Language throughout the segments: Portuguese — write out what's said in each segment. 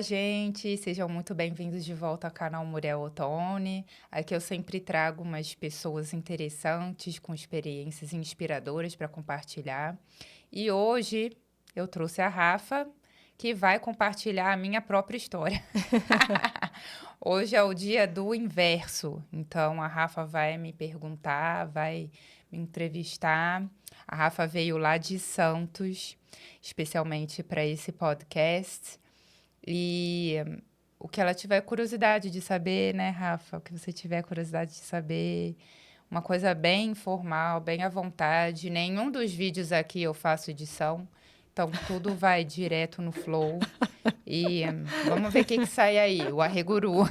gente! Sejam muito bem-vindos de volta ao canal Muriel Ottoni. Aqui eu sempre trago umas pessoas interessantes, com experiências inspiradoras para compartilhar. E hoje eu trouxe a Rafa, que vai compartilhar a minha própria história. Hoje é o dia do inverso, então a Rafa vai me perguntar, vai me entrevistar. A Rafa veio lá de Santos, especialmente para esse podcast. E o que ela tiver curiosidade de saber, né, Rafa? O que você tiver curiosidade de saber, uma coisa bem informal, bem à vontade. Nenhum dos vídeos aqui eu faço edição, então tudo vai direto no flow. E vamos ver o que sai aí, o arreguru.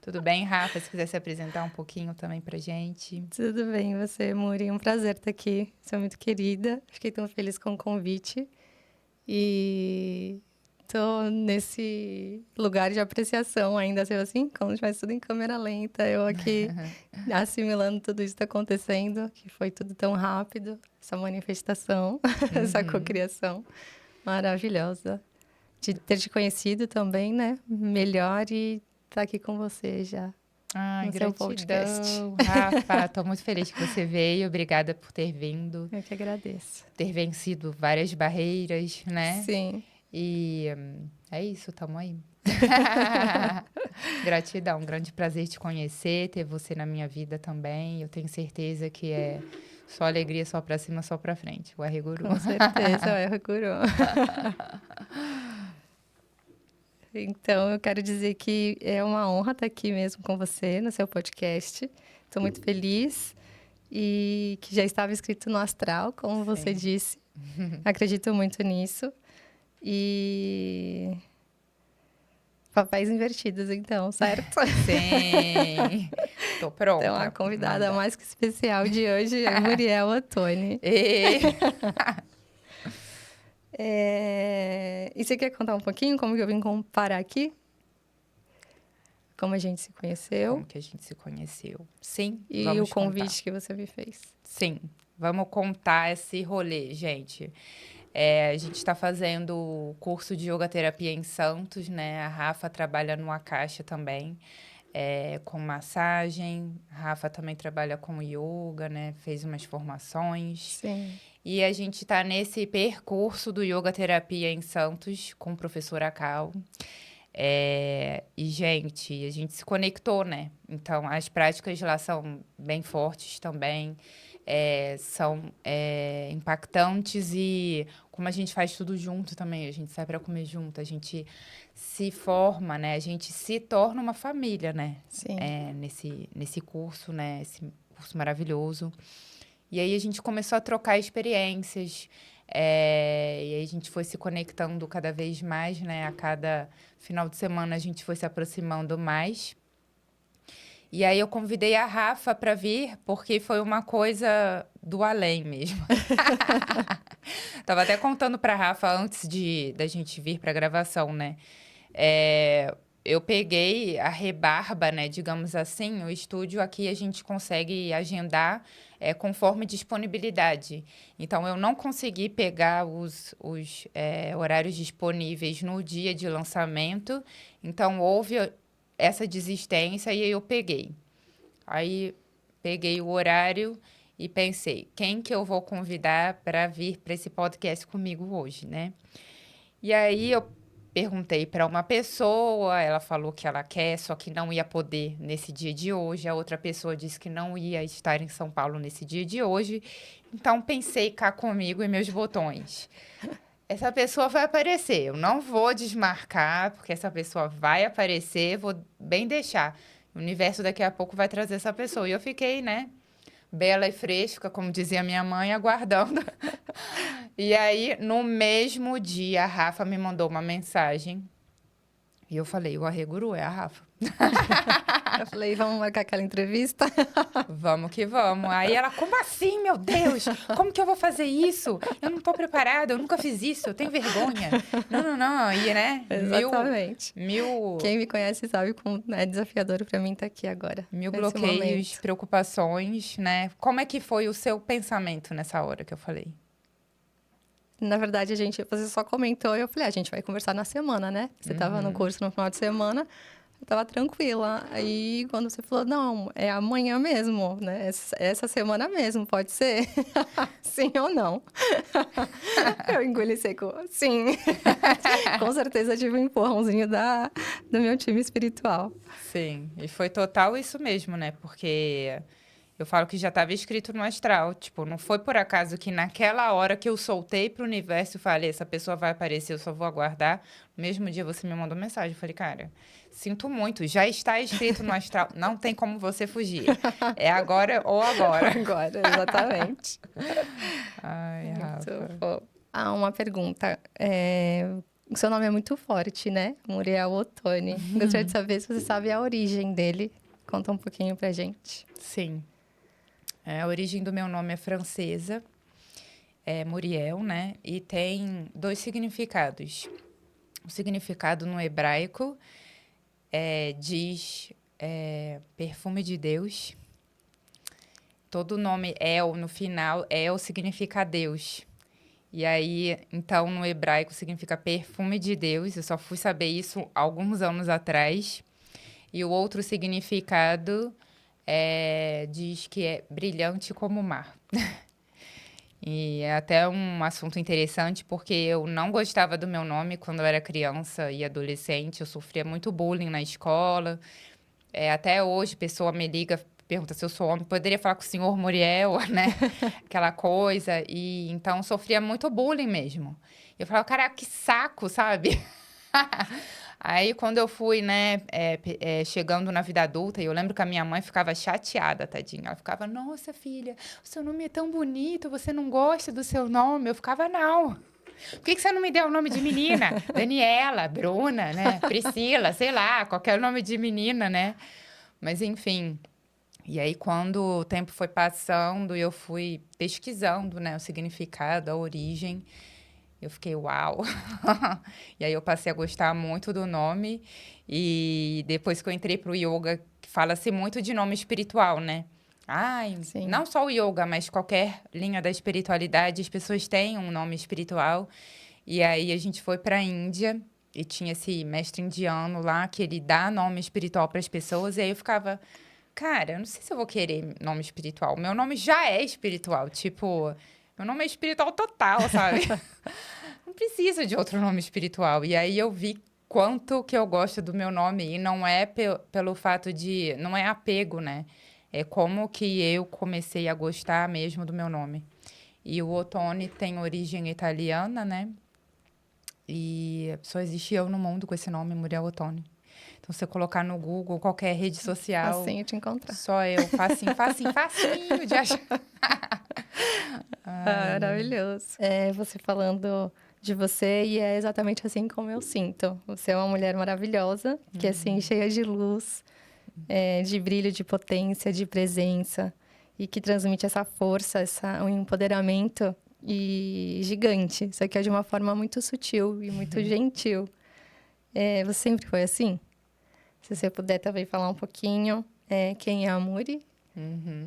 Tudo bem, Rafa? Se quiser se apresentar um pouquinho também pra gente. Tudo bem, você, Muri? Um prazer estar aqui. Você é muito querida. Fiquei tão feliz com o convite. E tô nesse lugar de apreciação ainda, assim, como se tivesse tudo em câmera lenta. Eu aqui assimilando tudo isso que está acontecendo, que foi tudo tão rápido. Essa manifestação, essa cocriação maravilhosa. De ter te conhecido também, né? Melhor e estar aqui com você já. Ai, no seu gratidão, podcast. Rafa. Estou muito feliz que você veio. Obrigada por ter vindo. Eu que agradeço. Ter vencido várias barreiras, né? Sim. E é isso, tamo aí. Gratidão, um grande prazer te conhecer, ter você na minha vida também. Eu tenho certeza que é só alegria, só pra cima, só pra frente. O arreguru. Com certeza, o arreguru. Então, eu quero dizer que é uma honra estar aqui mesmo com você, no seu podcast. Estou muito feliz e que já estava escrito no astral, como você disse. Acredito muito nisso. E papéis invertidos, então, certo? Sim, tô pronta. Então, a convidada mais que especial de hoje é Muriel Ottoni. E você quer contar um pouquinho como que eu vim parar aqui? Como a gente se conheceu? Como que a gente se conheceu. Sim, E vamos o convite contar. que você me fez. Sim, vamos contar esse rolê, gente. A gente está fazendo o curso de yoga terapia em Santos, né? A Rafa trabalha no Akasha também, com massagem. A Rafa também trabalha com yoga, né? Fez umas formações. Sim. E a gente está nesse percurso do yoga terapia em Santos com o professor Akal. E, gente, a gente se conectou, né? Então, as práticas lá são bem fortes também. São impactantes e como a gente faz tudo junto também, a gente sai para comer junto, a gente se forma, né? A gente se torna uma família, né? Sim. Nesse curso, né? Esse curso maravilhoso. E aí a gente começou a trocar experiências, e aí a gente foi se conectando cada vez mais, né? A cada final de semana a gente foi se aproximando mais. E aí eu convidei a Rafa para vir, porque foi uma coisa do além mesmo. Tava até contando para a Rafa antes da gente vir para a gravação, né? Eu peguei a rebarba, né? Digamos assim, o estúdio aqui a gente consegue agendar conforme disponibilidade. Então, eu não consegui pegar os horários disponíveis no dia de lançamento. Então, houve essa desistência e aí eu peguei. Aí, peguei o horário e pensei, quem que eu vou convidar para vir para esse podcast comigo hoje, né? E aí, eu perguntei para uma pessoa, ela falou que ela quer, só que não ia poder nesse dia de hoje. A outra pessoa disse que não ia estar em São Paulo nesse dia de hoje. Então, pensei cá comigo e meus botões. Essa pessoa vai aparecer. Eu não vou desmarcar, porque essa pessoa vai aparecer. Vou bem deixar. O universo daqui a pouco vai trazer essa pessoa. E eu fiquei, né? Bela e fresca, como dizia minha mãe, aguardando. E aí, no mesmo dia, a Rafa me mandou uma mensagem. E eu falei, o arreguru é a Rafa. Eu falei, vamos marcar aquela entrevista? Vamos que vamos. Aí ela, como assim, meu Deus? Como que eu vou fazer isso? Eu não tô preparada, eu nunca fiz isso, eu tenho vergonha. Não. E, né? Exatamente. Mil... Quem me conhece sabe como é desafiador para mim estar aqui agora. Mil bloqueios, momento. Preocupações, né? Como é que foi o seu pensamento nessa hora que eu falei? Na verdade, você só comentou e eu falei, a gente vai conversar na semana, né? Você estava no curso no final de semana, eu estava tranquila. Aí, quando você falou, não, é amanhã mesmo, né? Essa semana mesmo, pode ser? Sim ou não? Eu engoli seco, sim. Com certeza tive um empurrãozinho do meu time espiritual. Sim, e foi total isso mesmo, né? Porque eu falo que já estava escrito no astral. Tipo, não foi por acaso que naquela hora que eu soltei pro universo e falei, essa pessoa vai aparecer, eu só vou aguardar. No mesmo dia você me mandou mensagem. Eu falei, cara, sinto muito, já está escrito no astral, não tem como você fugir. É agora ou agora. Agora, exatamente. Ai, Muito Rafa. bom. Ah, uma pergunta. O seu nome é muito forte, né? Muriel Ottoni. Gostaria de saber se você sabe a origem dele. Conta um pouquinho pra gente. Sim. A origem do meu nome é francesa, é Muriel, né? E tem 2 significados. O significado no hebraico diz perfume de Deus. Todo nome El no final, El significa Deus. E aí, então, no hebraico significa perfume de Deus. Eu só fui saber isso alguns anos atrás. E o outro significado diz que é brilhante como o mar. E é até um assunto interessante, porque eu não gostava do meu nome quando eu era criança e adolescente. Eu sofria muito bullying na escola. Até hoje, pessoa me liga, pergunta se eu sou homem. Poderia falar com o senhor Muriel, né? Aquela coisa. E então, sofria muito bullying mesmo. Eu falava, cara, que saco, sabe? Aí, quando eu fui, né, chegando na vida adulta, eu lembro que a minha mãe ficava chateada, tadinha. Ela ficava, nossa, filha, o seu nome é tão bonito, você não gosta do seu nome? Eu ficava, não. Por que você não me deu o nome de menina? Daniela, Bruna, né? Priscila, sei lá, qualquer nome de menina, né? Mas, enfim. E aí, quando o tempo foi passando e eu fui pesquisando, né, o significado, a origem, eu fiquei, uau! E aí eu passei a gostar muito do nome. E depois que eu entrei pro yoga, fala-se muito de nome espiritual, né? Ai, Sim. não só o yoga, mas qualquer linha da espiritualidade, as pessoas têm um nome espiritual. E aí a gente foi para a Índia e tinha esse mestre indiano lá que ele dá nome espiritual para as pessoas. E aí eu ficava, cara, eu não sei se eu vou querer nome espiritual. Meu nome já é espiritual, tipo, meu nome é espiritual total, sabe? Não precisa de outro nome espiritual. E aí eu vi quanto que eu gosto do meu nome. E não é pelo fato de... Não é apego, né? É como que eu comecei a gostar mesmo do meu nome. E o Ottoni tem origem italiana, né? E só existe eu no mundo com esse nome, Muriel Ottoni. Então, se você colocar no Google, qualquer rede social, Facinho de encontrar. só eu. Facinho, facinho, facinho de achar. Maravilhoso. Você falando de você, e é exatamente assim como eu sinto. Você é uma mulher maravilhosa, que assim, cheia de luz, de brilho, de potência, de presença, e que transmite essa força, um empoderamento e gigante. Só que é de uma forma muito sutil e muito gentil. Você sempre foi assim? Se você puder também falar um pouquinho, quem é a Muri?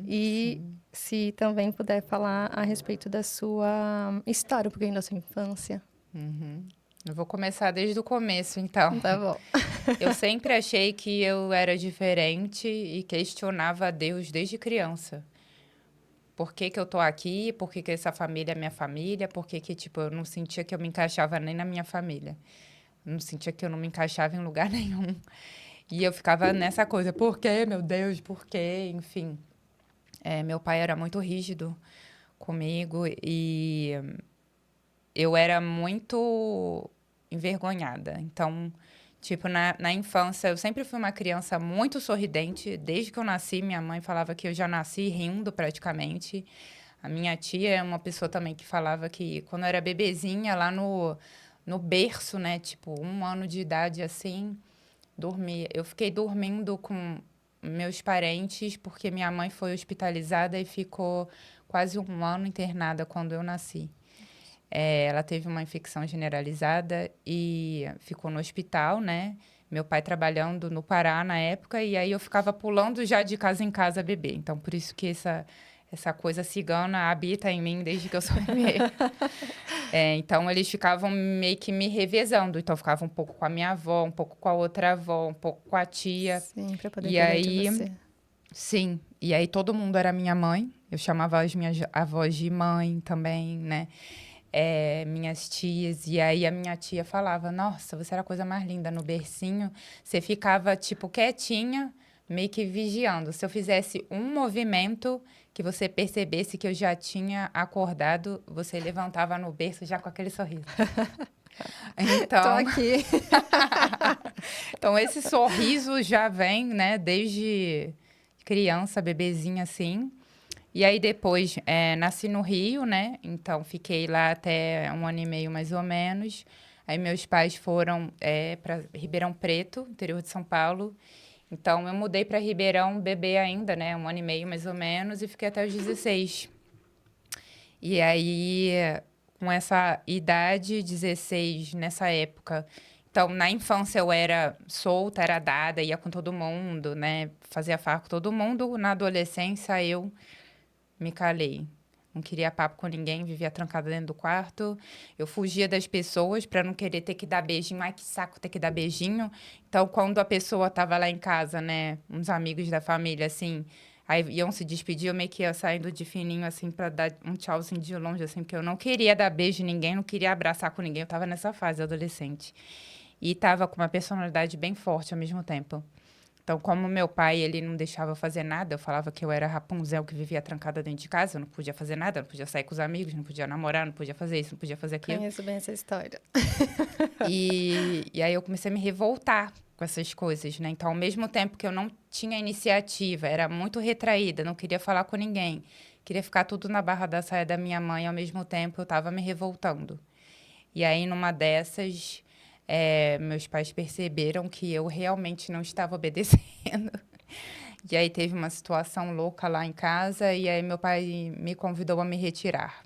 E se também puder falar a respeito da sua história, um pouquinho da sua infância. Eu vou começar desde o começo, então. Tá bom. Eu sempre achei que eu era diferente e questionava a Deus desde criança. Por que que eu tô aqui? Por que que essa família é minha família? Por que que, tipo, eu não sentia que eu me encaixava nem na minha família? Eu não sentia que eu não me encaixava em lugar nenhum. E eu ficava nessa coisa, por quê, meu Deus, por quê? Enfim, meu pai era muito rígido comigo e eu era muito envergonhada. Então, tipo, na infância, eu sempre fui uma criança muito sorridente. Desde que eu nasci, minha mãe falava que eu já nasci rindo praticamente. A minha tia é uma pessoa também que falava que quando eu era bebezinha, lá no berço, né? Tipo, 1 ano de idade, assim, dormia. Eu fiquei dormindo com meus parentes porque minha mãe foi hospitalizada e ficou quase 1 ano internada quando eu nasci. Ela teve uma infecção generalizada e ficou no hospital, né? Meu pai trabalhando no Pará na época, e aí eu ficava pulando já de casa em casa bebê. Então, por isso que essa coisa cigana habita em mim desde que eu sou bebê. Então, eles ficavam meio que me revezando. Então, eu ficava um pouco com a minha avó, um pouco com a outra avó, um pouco com a tia. Sim, para poder E cuidar de aí, você. sim. E aí, todo mundo era minha mãe. Eu chamava as minhas avós de mãe também, né? Minhas tias. E aí, a minha tia falava, nossa, você era a coisa mais linda no bercinho. Você ficava, tipo, quietinha, meio que vigiando. Se eu fizesse um movimento que você percebesse que eu já tinha acordado, você levantava no berço já com aquele sorriso. Tô Então, aqui. então esse sorriso já vem, né, desde criança, bebezinha assim. E aí depois nasci no Rio, né? Então fiquei lá até 1 ano e meio mais ou menos. Aí meus pais foram para Ribeirão Preto, interior de São Paulo. Então eu mudei para Ribeirão bebê ainda, né? 1 ano e meio mais ou menos e fiquei até os 16. E aí com essa idade, 16, nessa época. Então, na infância eu era solta, era dada, ia com todo mundo, né? Fazia farra com todo mundo. Na adolescência eu me calei. Não queria papo com ninguém, vivia trancada dentro do quarto. Eu fugia das pessoas para não querer ter que dar beijinho. Ai, que saco ter que dar beijinho. Então, quando a pessoa tava lá em casa, né? Uns amigos da família, assim, aí iam se despedir, eu meio que ia saindo de fininho, assim, para dar um tchauzinho de longe, assim, porque eu não queria dar beijo em ninguém, não queria abraçar com ninguém. Eu tava nessa fase adolescente. E tava com uma personalidade bem forte ao mesmo tempo. Então, como meu pai, ele não deixava eu fazer nada, eu falava que eu era Rapunzel que vivia trancada dentro de casa, eu não podia fazer nada, não podia sair com os amigos, não podia namorar, não podia fazer isso, não podia fazer aquilo. Conheço bem essa história. E aí eu comecei a me revoltar com essas coisas, né? Então, ao mesmo tempo que eu não tinha iniciativa, era muito retraída, não queria falar com ninguém, queria ficar tudo na barra da saia da minha mãe, ao mesmo tempo eu estava me revoltando. E aí, numa dessas, meus pais perceberam que eu realmente não estava obedecendo. E aí teve uma situação louca lá em casa e aí meu pai me convidou a me retirar.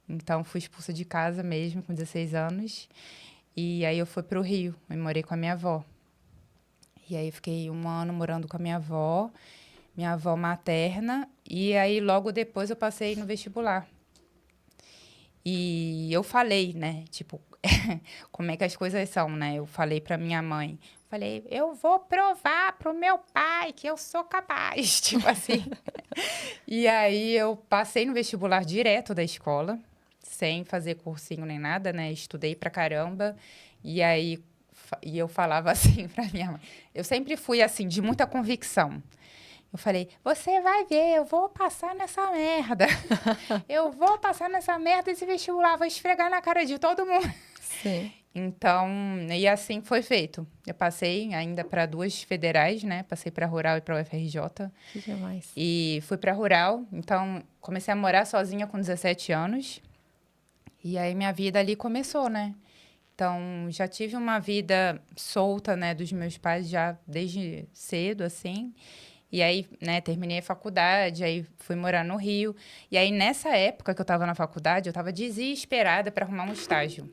Então fui expulsa de casa mesmo com 16 anos. E aí eu fui para o Rio e morei com a minha avó. E aí fiquei 1 ano morando com a minha avó materna. E aí logo depois eu passei no vestibular. E eu falei, né, tipo, como é que as coisas são, né? Eu falei para minha mãe, falei, eu vou provar pro meu pai que eu sou capaz, tipo assim. E aí eu passei no vestibular direto da escola, sem fazer cursinho nem nada, né? Estudei pra caramba. E aí eu falava assim pra minha mãe. Eu sempre fui assim, de muita convicção. Eu falei, você vai ver, eu vou passar nessa merda. Eu vou passar nessa merda esse vestibular, vou esfregar na cara de todo mundo. Sim. Então, e assim foi feito. Eu passei ainda para 2 federais, né? Passei para Rural e para o UFRJ. Que demais. E fui para Rural. Então, comecei a morar sozinha com 17 anos. E aí minha vida ali começou, né? Então, já tive uma vida solta, né, dos meus pais já desde cedo, assim. E aí, né, terminei a faculdade, aí fui morar no Rio. E aí, nessa época que eu estava na faculdade, eu estava desesperada para arrumar um estágio.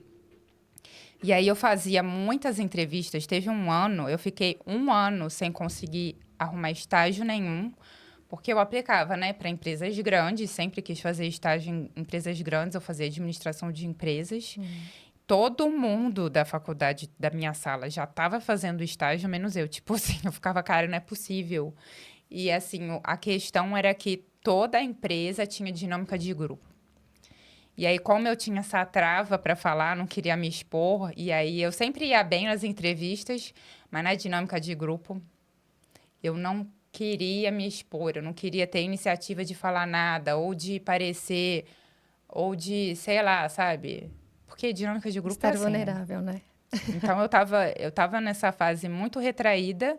E aí, eu fazia muitas entrevistas. Teve 1 ano, eu fiquei 1 ano sem conseguir arrumar estágio nenhum, porque eu aplicava, né, para empresas grandes, sempre quis fazer estágio em empresas grandes, eu fazia administração de empresas. Todo mundo da faculdade da minha sala já estava fazendo estágio, menos eu. Tipo assim, eu ficava, cara, não é possível. E assim, a questão era que toda a empresa tinha dinâmica de grupo. E aí, como eu tinha essa trava para falar, não queria me expor, e aí eu sempre ia bem nas entrevistas, mas na dinâmica de grupo, eu não queria me expor, eu não queria ter iniciativa de falar nada, ou de parecer, ou de, sei lá, sabe? Porque dinâmica de grupo é Estar assim, né? vulnerável, né? Então, eu tava nessa fase muito retraída.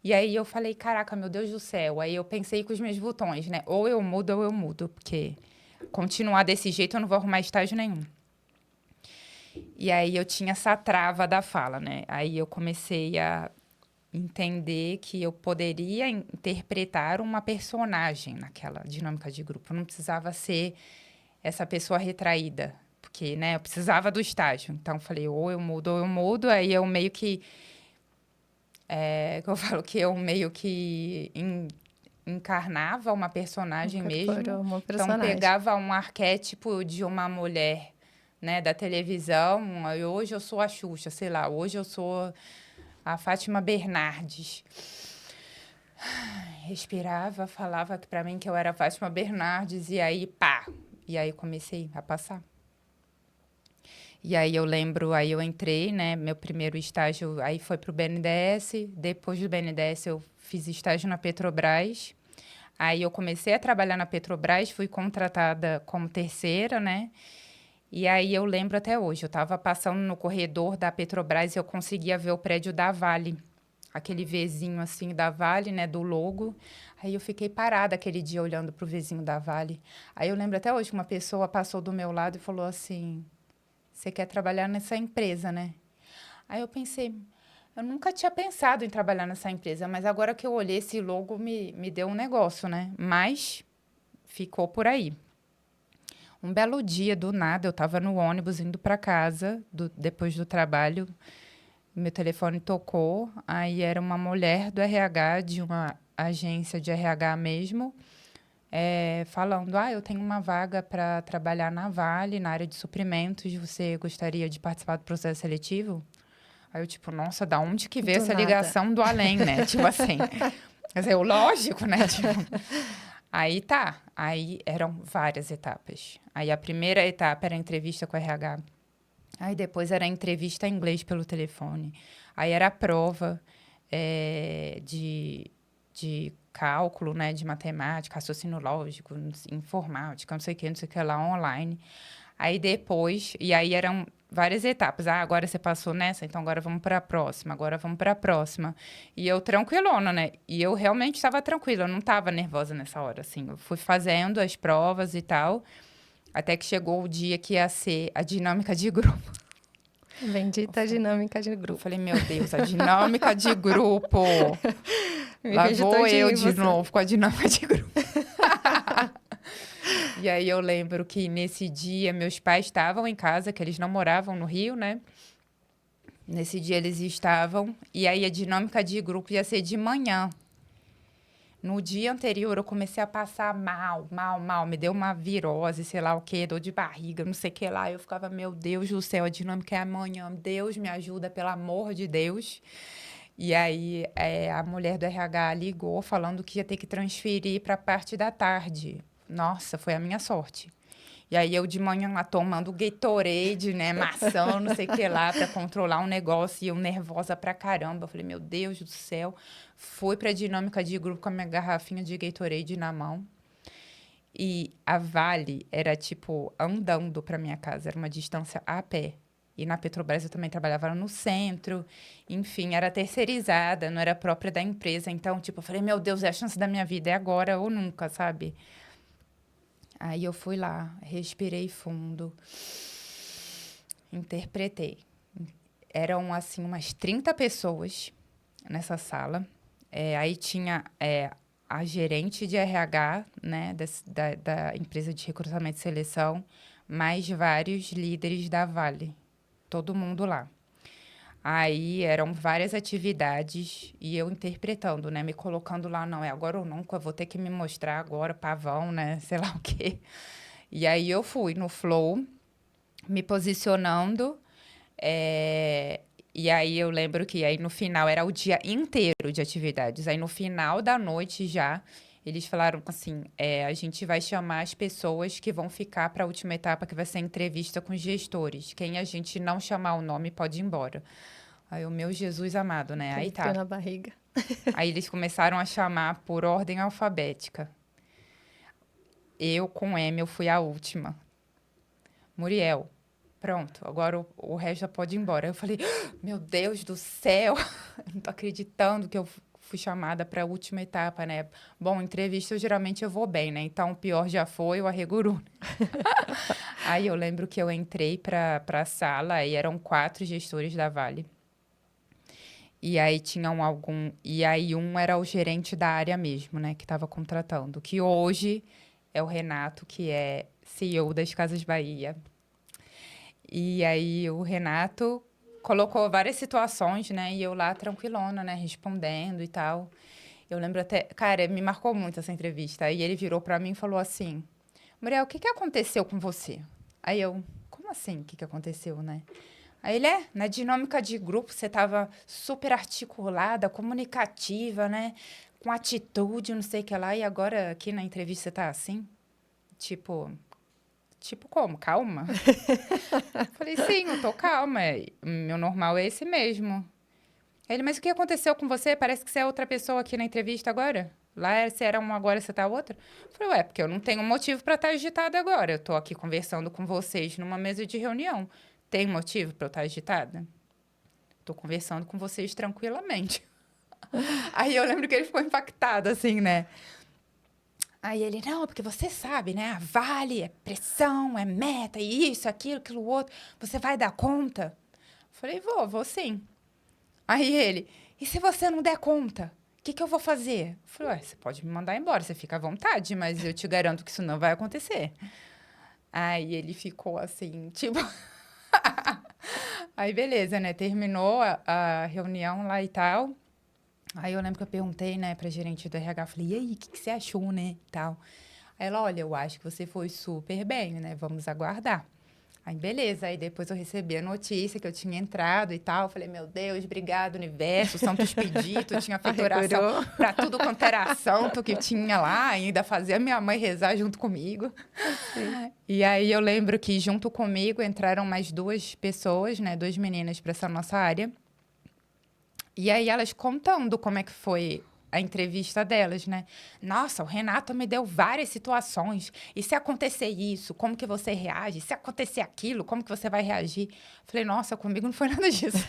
E aí, eu falei, caraca, meu Deus do céu. Aí, eu pensei com os meus botões, né? Ou eu mudo, ou eu mudo. Porque continuar desse jeito, eu não vou arrumar estágio nenhum. E aí, eu tinha essa trava da fala, né? Aí, eu comecei a entender que eu poderia interpretar uma personagem naquela dinâmica de grupo. Eu não precisava ser essa pessoa retraída, porque, né, eu precisava do estágio. Então, eu falei, ou eu mudo, ou eu mudo. Aí, eu meio que... que eu falo que eu meio que encarnava uma personagem mesmo. Incorporou uma Então, personagem. pegava um arquétipo de uma mulher, né, da televisão. E hoje eu sou a Xuxa, sei lá. Hoje eu sou a Fátima Bernardes. Respirava, falava para mim que eu era a Fátima Bernardes. E aí, pá! E aí comecei a passar. E aí eu lembro, aí eu entrei, né? Meu primeiro estágio aí foi para o BNDES. Depois do BNDES eu fiz estágio na Petrobras. Aí eu comecei a trabalhar na Petrobras, fui contratada como terceira, né? E aí eu lembro até hoje, eu estava passando no corredor da Petrobras e eu conseguia ver o prédio da Vale. Aquele Vzinho assim da Vale, né? Do logo. Aí eu fiquei parada aquele dia olhando para o Vzinho da Vale. Aí eu lembro até hoje que uma pessoa passou do meu lado e falou assim... Você quer trabalhar nessa empresa, né? Aí eu pensei, eu nunca tinha pensado em trabalhar nessa empresa, mas agora que eu olhei esse logo, me deu um negócio, né? Mas ficou por aí. Um belo dia, do nada, eu estava no ônibus indo para casa, depois do trabalho, meu telefone tocou, aí era uma mulher do RH, de uma agência de RH mesmo, falando, eu tenho uma vaga para trabalhar na Vale, na área de suprimentos, você gostaria de participar do processo seletivo? Aí eu, tipo, nossa, da onde que veio Do essa nada. ligação do além, né? Tipo assim, mas eu, lógico, né? Tipo, aí tá, aí eram várias etapas. Aí a primeira etapa era a entrevista com o RH, aí depois era a entrevista em inglês pelo telefone, aí era a prova de cálculo, né, de matemática, raciocínio lógico, informática, não sei o que lá, online. Aí depois, e aí eram várias etapas. Agora você passou nessa, então agora vamos para a próxima, agora vamos para a próxima. E eu tranquilona, né? E eu realmente estava tranquila, eu não estava nervosa nessa hora, assim. Eu fui fazendo as provas e tal, até que chegou o dia que ia ser a dinâmica de grupo. Bendita dinâmica de Eu grupo. falei, meu Deus, a dinâmica de grupo. Me Lá vejo vou todinha eu em de você. novo com a dinâmica de grupo. E aí eu lembro que nesse dia meus pais estavam em casa, que eles não moravam no Rio, né? Nesse dia eles estavam, e aí a dinâmica de grupo ia ser de manhã. No dia anterior eu comecei a passar mal, mal, mal. Me deu uma virose, sei lá o quê, dor de barriga, não sei o que lá. Eu ficava, meu Deus do céu, a dinâmica é amanhã. Deus me ajuda, pelo amor de Deus. E aí a mulher do RH ligou falando que ia ter que transferir para a parte da tarde. Nossa, foi a minha sorte. E aí eu de manhã lá tomando Gatorade, né, maçã, não sei o que lá, para controlar um negócio, e eu nervosa pra caramba. Eu falei, meu Deus do céu. Fui pra dinâmica de grupo com a minha garrafinha de Gatorade na mão. E a Vale era, tipo, andando pra minha casa, era uma distância a pé. E na Petrobras eu também trabalhava no centro, enfim, era terceirizada, não era própria da empresa. Então, tipo, eu falei, meu Deus, é a chance da minha vida, é agora ou nunca, sabe? Aí eu fui lá, respirei fundo, interpretei. Eram, assim, umas 30 pessoas nessa sala. Aí tinha a gerente de RH, né, da empresa de recrutamento e seleção, mais vários líderes da Vale. Todo mundo lá. Aí eram várias atividades e eu interpretando, né? Me colocando lá, não, é agora ou nunca, eu vou ter que me mostrar agora, pavão, né? Sei lá o quê. E aí eu fui no flow, me posicionando. E aí eu lembro que aí no final era o dia inteiro de atividades. Aí no final da noite já, eles falaram assim, a gente vai chamar as pessoas que vão ficar para a última etapa, que vai ser a entrevista com os gestores. Quem a gente não chamar o nome pode ir embora. Aí o meu Jesus amado, né? Aquele Aí frio tá. na barriga. Aí eles começaram a chamar por ordem alfabética. Eu, com M, eu fui a última. Muriel. Pronto, agora o resto já pode ir embora. Eu falei, meu Deus do céu, não tô acreditando que eu fui chamada para a última etapa, né? Bom, entrevista geralmente eu vou bem, né? Então o pior já foi, o arreguru. Aí eu lembro que eu entrei para a sala e eram 4 gestores da Vale. E aí tinham algum. E aí um era o gerente da área mesmo, né? Que estava contratando. Que hoje é o Renato, que é CEO das Casas Bahia. E aí o Renato colocou várias situações, né? E eu lá tranquilona, né? Respondendo e tal. Eu lembro até... Cara, me marcou muito essa entrevista. Aí ele virou pra mim e falou assim... Muriel, o que aconteceu com você? Aí eu... Como assim? O que aconteceu, né? Aí ele, na dinâmica de grupo, você tava super articulada, comunicativa, né? Com atitude, não sei o que lá. E agora, aqui na entrevista, você tá assim? Tipo como? Calma? Falei, sim, eu tô calma. Meu normal é esse mesmo. Ele, mas o que aconteceu com você? Parece que você é outra pessoa aqui na entrevista agora. Lá você era um, agora você tá outra. Falei, porque eu não tenho motivo para estar agitada agora. Eu tô aqui conversando com vocês numa mesa de reunião. Tem motivo para eu estar agitada? Tô conversando com vocês tranquilamente. Aí eu lembro que ele ficou impactado, assim, né? Aí ele, não, porque você sabe, né? A Vale é pressão, é meta, isso, aquilo outro. Você vai dar conta? Falei, vou sim. Aí ele, e se você não der conta? O que eu vou fazer? Falei, você pode me mandar embora, você fica à vontade, mas eu te garanto que isso não vai acontecer. Aí ele ficou assim, tipo... Aí beleza, né? Terminou a reunião lá e tal. Aí eu lembro que eu perguntei, né, pra gerente do RH, falei, e aí, o que você achou, né, e tal. Aí ela, olha, eu acho que você foi super bem, né, vamos aguardar. Aí, beleza, aí depois eu recebi a notícia que eu tinha entrado e tal, falei, meu Deus, obrigado, universo, santo expedito, eu tinha feito oração pra tudo quanto era santo que tinha lá, ainda fazia minha mãe rezar junto comigo. Sim. E aí eu lembro que junto comigo entraram mais 2 pessoas, né, 2 meninas pra essa nossa área. E aí elas contando como é que foi a entrevista delas, né? Nossa, o Renato me deu várias situações. E se acontecer isso, como que você reage? Se acontecer aquilo, como que você vai reagir? Falei, nossa, comigo não foi nada disso.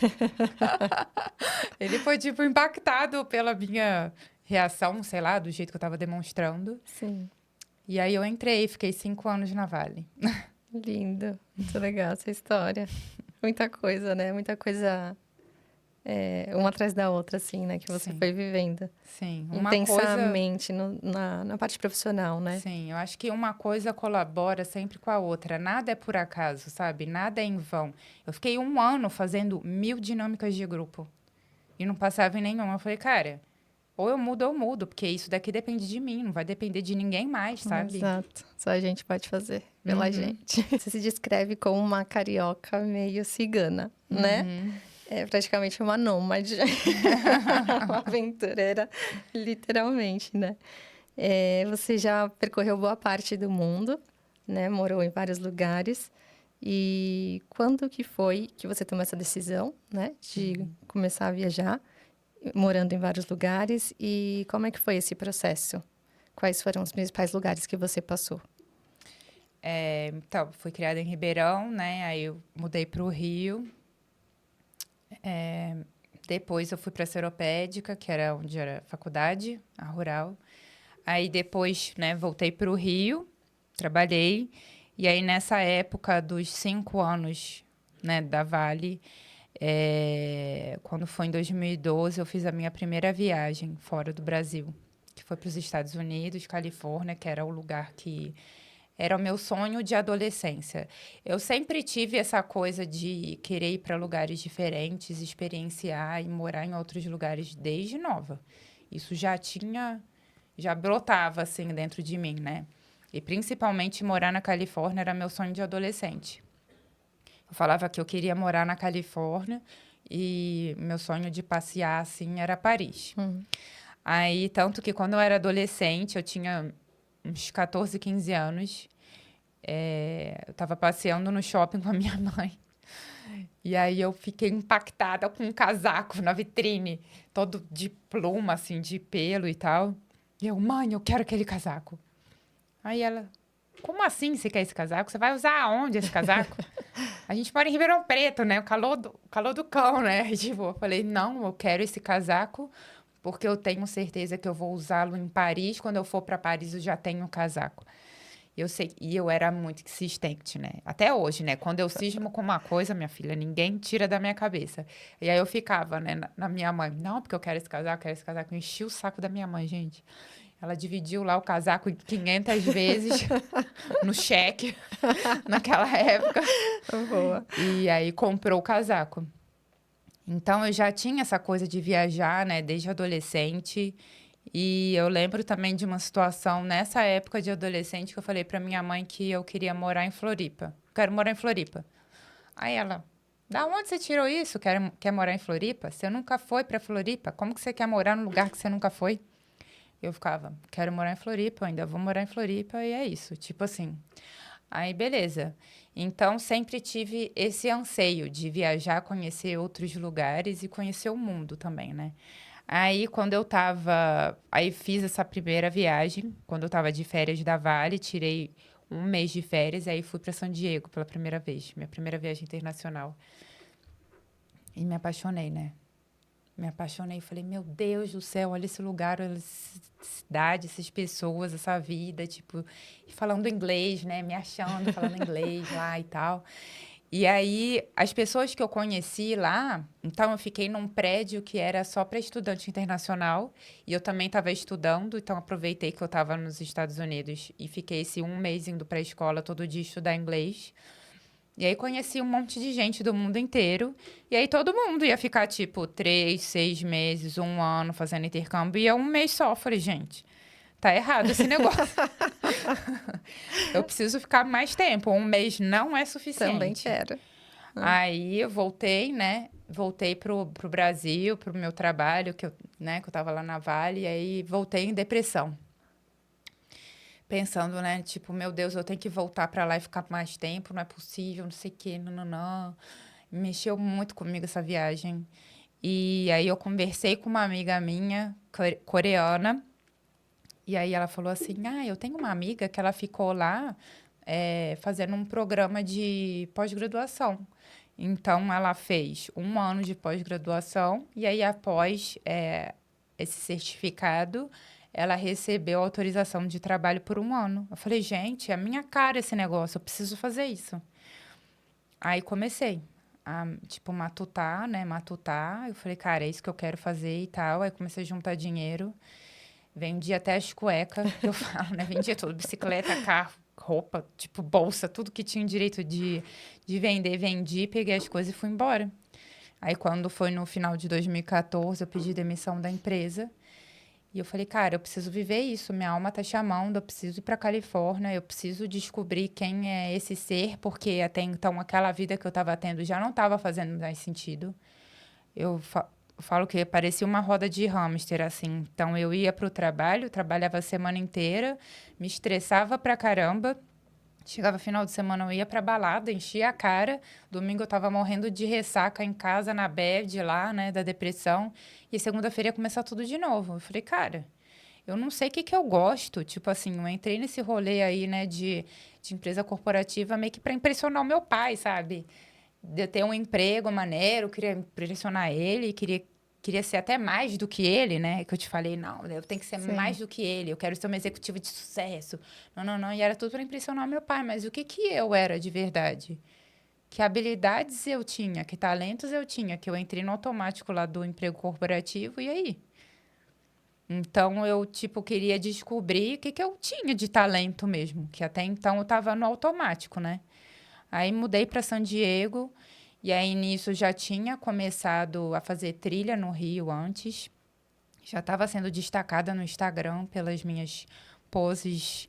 Ele foi, tipo, impactado pela minha reação, sei lá, do jeito que eu estava demonstrando. Sim. E aí eu entrei, fiquei 5 anos na Vale. Lindo. Muito legal essa história. Muita coisa, né? Muita coisa... uma atrás da outra, assim, né? Que você Sim. foi vivendo. Sim. Intensamente na parte profissional, né? Sim, eu acho que uma coisa colabora sempre com a outra. Nada é por acaso, sabe? Nada é em vão. Eu fiquei 1 ano fazendo 1000 dinâmicas de grupo. E não passava em nenhuma. Eu falei, cara, ou eu mudo, porque isso daqui depende de mim, não vai depender de ninguém mais, sabe? Exato. Só a gente pode fazer pela gente. Você se descreve como uma carioca meio cigana, né? É praticamente uma nômade. Uma aventureira, literalmente, né? Você já percorreu boa parte do mundo, né? Morou em vários lugares. E quando que foi que você tomou essa decisão, né? De começar a viajar, morando em vários lugares. E como é que foi esse processo? Quais foram os principais lugares que você passou? Então, fui criada em Ribeirão, né? Aí eu mudei para o Rio. Depois eu fui para a Seropédica, que era onde era a faculdade, a rural. Aí depois, né, voltei para o Rio, trabalhei. E aí nessa época dos 5 anos, né, da Vale, quando foi em 2012, eu fiz a minha primeira viagem fora do Brasil, que foi para os Estados Unidos, Califórnia, que era o lugar que era o meu sonho de adolescência. Eu sempre tive essa coisa de querer ir para lugares diferentes, experienciar e morar em outros lugares desde nova. Isso já brotava assim dentro de mim, né? E principalmente morar na Califórnia era meu sonho de adolescente. Eu falava que eu queria morar na Califórnia e meu sonho de passear assim era Paris. Aí, tanto que quando eu era adolescente, eu tinha uns 14, 15 anos, eu estava passeando no shopping com a minha mãe. E aí eu fiquei impactada com um casaco na vitrine, todo de pluma, assim, de pelo e tal. E eu, mãe, eu quero aquele casaco. Aí ela, como assim você quer esse casaco? Você vai usar aonde esse casaco? A gente mora em Ribeirão Preto, né? O calor do cão, né? E, tipo, eu falei, não, eu quero esse casaco porque eu tenho certeza que eu vou usá-lo em Paris. Quando eu for para Paris, eu já tenho o casaco. Eu sei, e eu era muito insistente, né? Até hoje, né? Quando eu cismo com uma coisa, minha filha, ninguém tira da minha cabeça. E aí eu ficava, né, na minha mãe. Não, porque eu quero esse casaco, eu enchi o saco da minha mãe, gente. Ela dividiu lá o casaco 500 vezes no cheque, naquela época. Boa. E aí comprou o casaco. Então, eu já tinha essa coisa de viajar, né, desde adolescente. E eu lembro também de uma situação nessa época de adolescente que eu falei pra minha mãe que eu queria morar em Floripa. Quero morar em Floripa. Aí ela, da onde você tirou isso? Quer morar em Floripa? Você nunca foi pra Floripa? Como que você quer morar num lugar que você nunca foi? Eu ficava, quero morar em Floripa, ainda vou morar em Floripa e é isso. Tipo assim. Aí, beleza. Então, sempre tive esse anseio de viajar, conhecer outros lugares e conhecer o mundo também, né? Aí, quando eu tava. Aí, fiz essa primeira viagem, quando eu tava de férias da Vale, tirei um mês de férias, aí fui para São Diego pela primeira vez, minha primeira viagem internacional. E me apaixonei, né? Me apaixonei, falei, meu Deus do céu, olha esse lugar, olha essa cidade, essas pessoas, essa vida, tipo, e falando inglês, né? Me achando, falando inglês lá e tal. E aí, as pessoas que eu conheci lá, então eu fiquei num prédio que era só para estudante internacional, e eu também estava estudando, então aproveitei que eu estava nos Estados Unidos e fiquei esse um mês indo para a escola todo dia estudar inglês. E aí conheci um monte de gente do mundo inteiro. E aí todo mundo ia ficar, tipo, 3, 6 meses, um ano fazendo intercâmbio. E eu um mês só. Falei, gente, tá errado esse negócio. Eu preciso ficar mais tempo. Um mês não é Também suficiente. quero. Aí eu voltei, né? Voltei pro Brasil, pro meu trabalho, que eu tava lá na Vale. E aí voltei em depressão. Pensando, né? Tipo, meu Deus, eu tenho que voltar pra lá e ficar mais tempo. Não é possível, não sei o quê, não, não, não. Mexeu muito comigo essa viagem. E aí eu conversei com uma amiga minha, coreana, e aí ela falou assim: Ah, eu tenho uma amiga que ela ficou lá fazendo um programa de pós-graduação. Então ela fez um ano de pós-graduação, e aí após esse certificado, ela recebeu autorização de trabalho por um ano. Eu falei, gente, é a minha cara esse negócio, eu preciso fazer isso. Aí comecei a, tipo, matutar, né? Matutar. Eu falei, cara, é isso que eu quero fazer e tal. Aí comecei a juntar dinheiro. Vendi até as cuecas, que eu falo, né? Vendia tudo, bicicleta, carro, roupa, tipo, bolsa, tudo que tinha direito de vender, vendi, peguei as coisas e fui embora. Aí, quando foi no final de 2014, eu pedi demissão da empresa. E eu falei, cara, eu preciso viver isso, minha alma tá chamando, eu preciso ir pra Califórnia, eu preciso descobrir quem é esse ser, porque até então aquela vida que eu tava tendo já não tava fazendo mais sentido. Eu falo que parecia uma roda de hamster, assim. Então eu ia pro trabalho, trabalhava a semana inteira, me estressava pra caramba. Chegava final de semana, eu ia pra balada, enchia a cara. Domingo eu tava morrendo de ressaca em casa, na bed lá, né, da depressão. E segunda-feira ia começar tudo de novo. Eu falei, cara, eu não sei o que que eu gosto. Tipo assim, eu entrei nesse rolê aí, né, de empresa corporativa meio que pra impressionar o meu pai, sabe? De eu ter um emprego maneiro, queria impressionar ele, queria ser até mais do que ele, né? Que eu te falei, não, eu tenho que ser Sim. mais do que ele, eu quero ser uma executiva de sucesso. Não, não, não. E era tudo para impressionar meu pai, mas o que que eu era de verdade? Que habilidades eu tinha, que talentos eu tinha, que eu entrei no automático lá do emprego corporativo, e aí? Então eu, tipo, queria descobrir o que que eu tinha de talento mesmo, que até então eu estava no automático, né? Aí mudei para San Diego e aí nisso já tinha começado a fazer trilha no Rio antes. Já estava sendo destacada no Instagram pelas minhas poses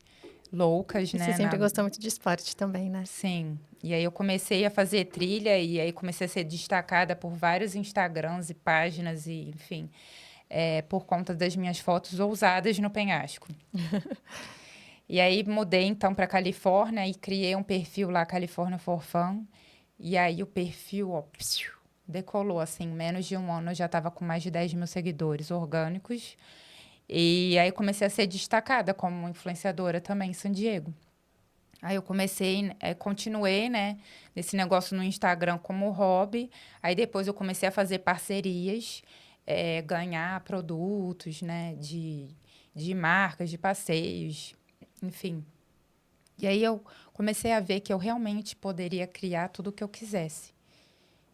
loucas, E você né? sempre gostou muito de esporte também, né? Sim. E aí eu comecei a fazer trilha e aí comecei a ser destacada por vários Instagrams e páginas e, enfim, por conta das minhas fotos ousadas no penhasco. E aí mudei então para Califórnia e criei um perfil lá, California for Fun. E aí o perfil, ó, psiu, decolou assim, em menos de um ano eu já estava com mais de 10 mil seguidores orgânicos. E aí comecei a ser destacada como influenciadora também em San Diego. Aí eu comecei, continuei, né, nesse negócio no Instagram como hobby. Aí depois eu comecei a fazer parcerias, ganhar produtos, né, de marcas, de passeios, enfim. E aí eu comecei a ver que eu realmente poderia criar tudo o que eu quisesse.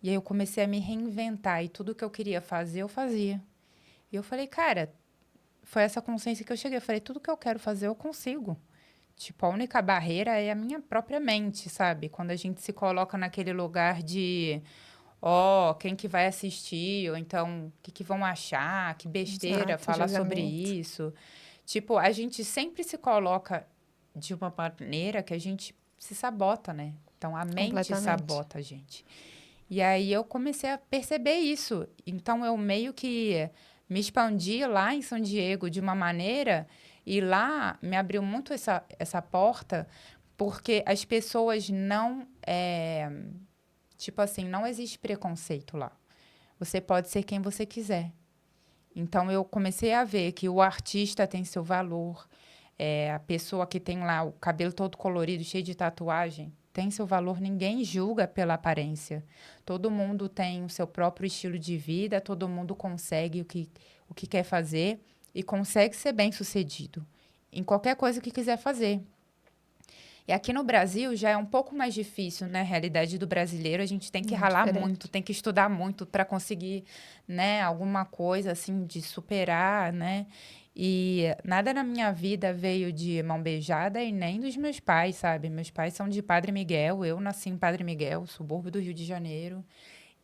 E aí eu comecei a me reinventar e tudo que eu queria fazer, eu fazia. E eu falei, cara, foi essa consciência que eu cheguei. Eu falei, tudo que eu quero fazer, eu consigo. Tipo, a única barreira é a minha própria mente, sabe? Quando a gente se coloca naquele lugar de ó, quem que vai assistir, ou então, o que que vão achar, que besteira Exato, falar sobre julgamento. isso. Tipo, a gente sempre se coloca de uma maneira que a gente se sabota, né? Então, a mente Completamente. sabota a gente. E aí eu comecei a perceber isso. Então eu meio que me expandi lá em São Diego de uma maneira e lá me abriu muito essa porta porque as pessoas não tipo assim, não existe preconceito lá. Você pode ser quem você quiser. Então eu comecei a ver que o artista tem seu valor, a pessoa que tem lá o cabelo todo colorido, cheio de tatuagem, tem seu valor. Ninguém julga pela aparência. Todo mundo tem o seu próprio estilo de vida, todo mundo consegue o que quer fazer e consegue ser bem-sucedido em qualquer coisa que quiser fazer. E aqui no Brasil já é um pouco mais difícil, né? A realidade do brasileiro, a gente tem que É ralar muito, diferente. tem que estudar muito para conseguir, né, alguma coisa assim de superar, né? E nada na minha vida veio de mão beijada e nem dos meus pais, sabe? Meus pais são de Padre Miguel, eu nasci em Padre Miguel, subúrbio do Rio de Janeiro.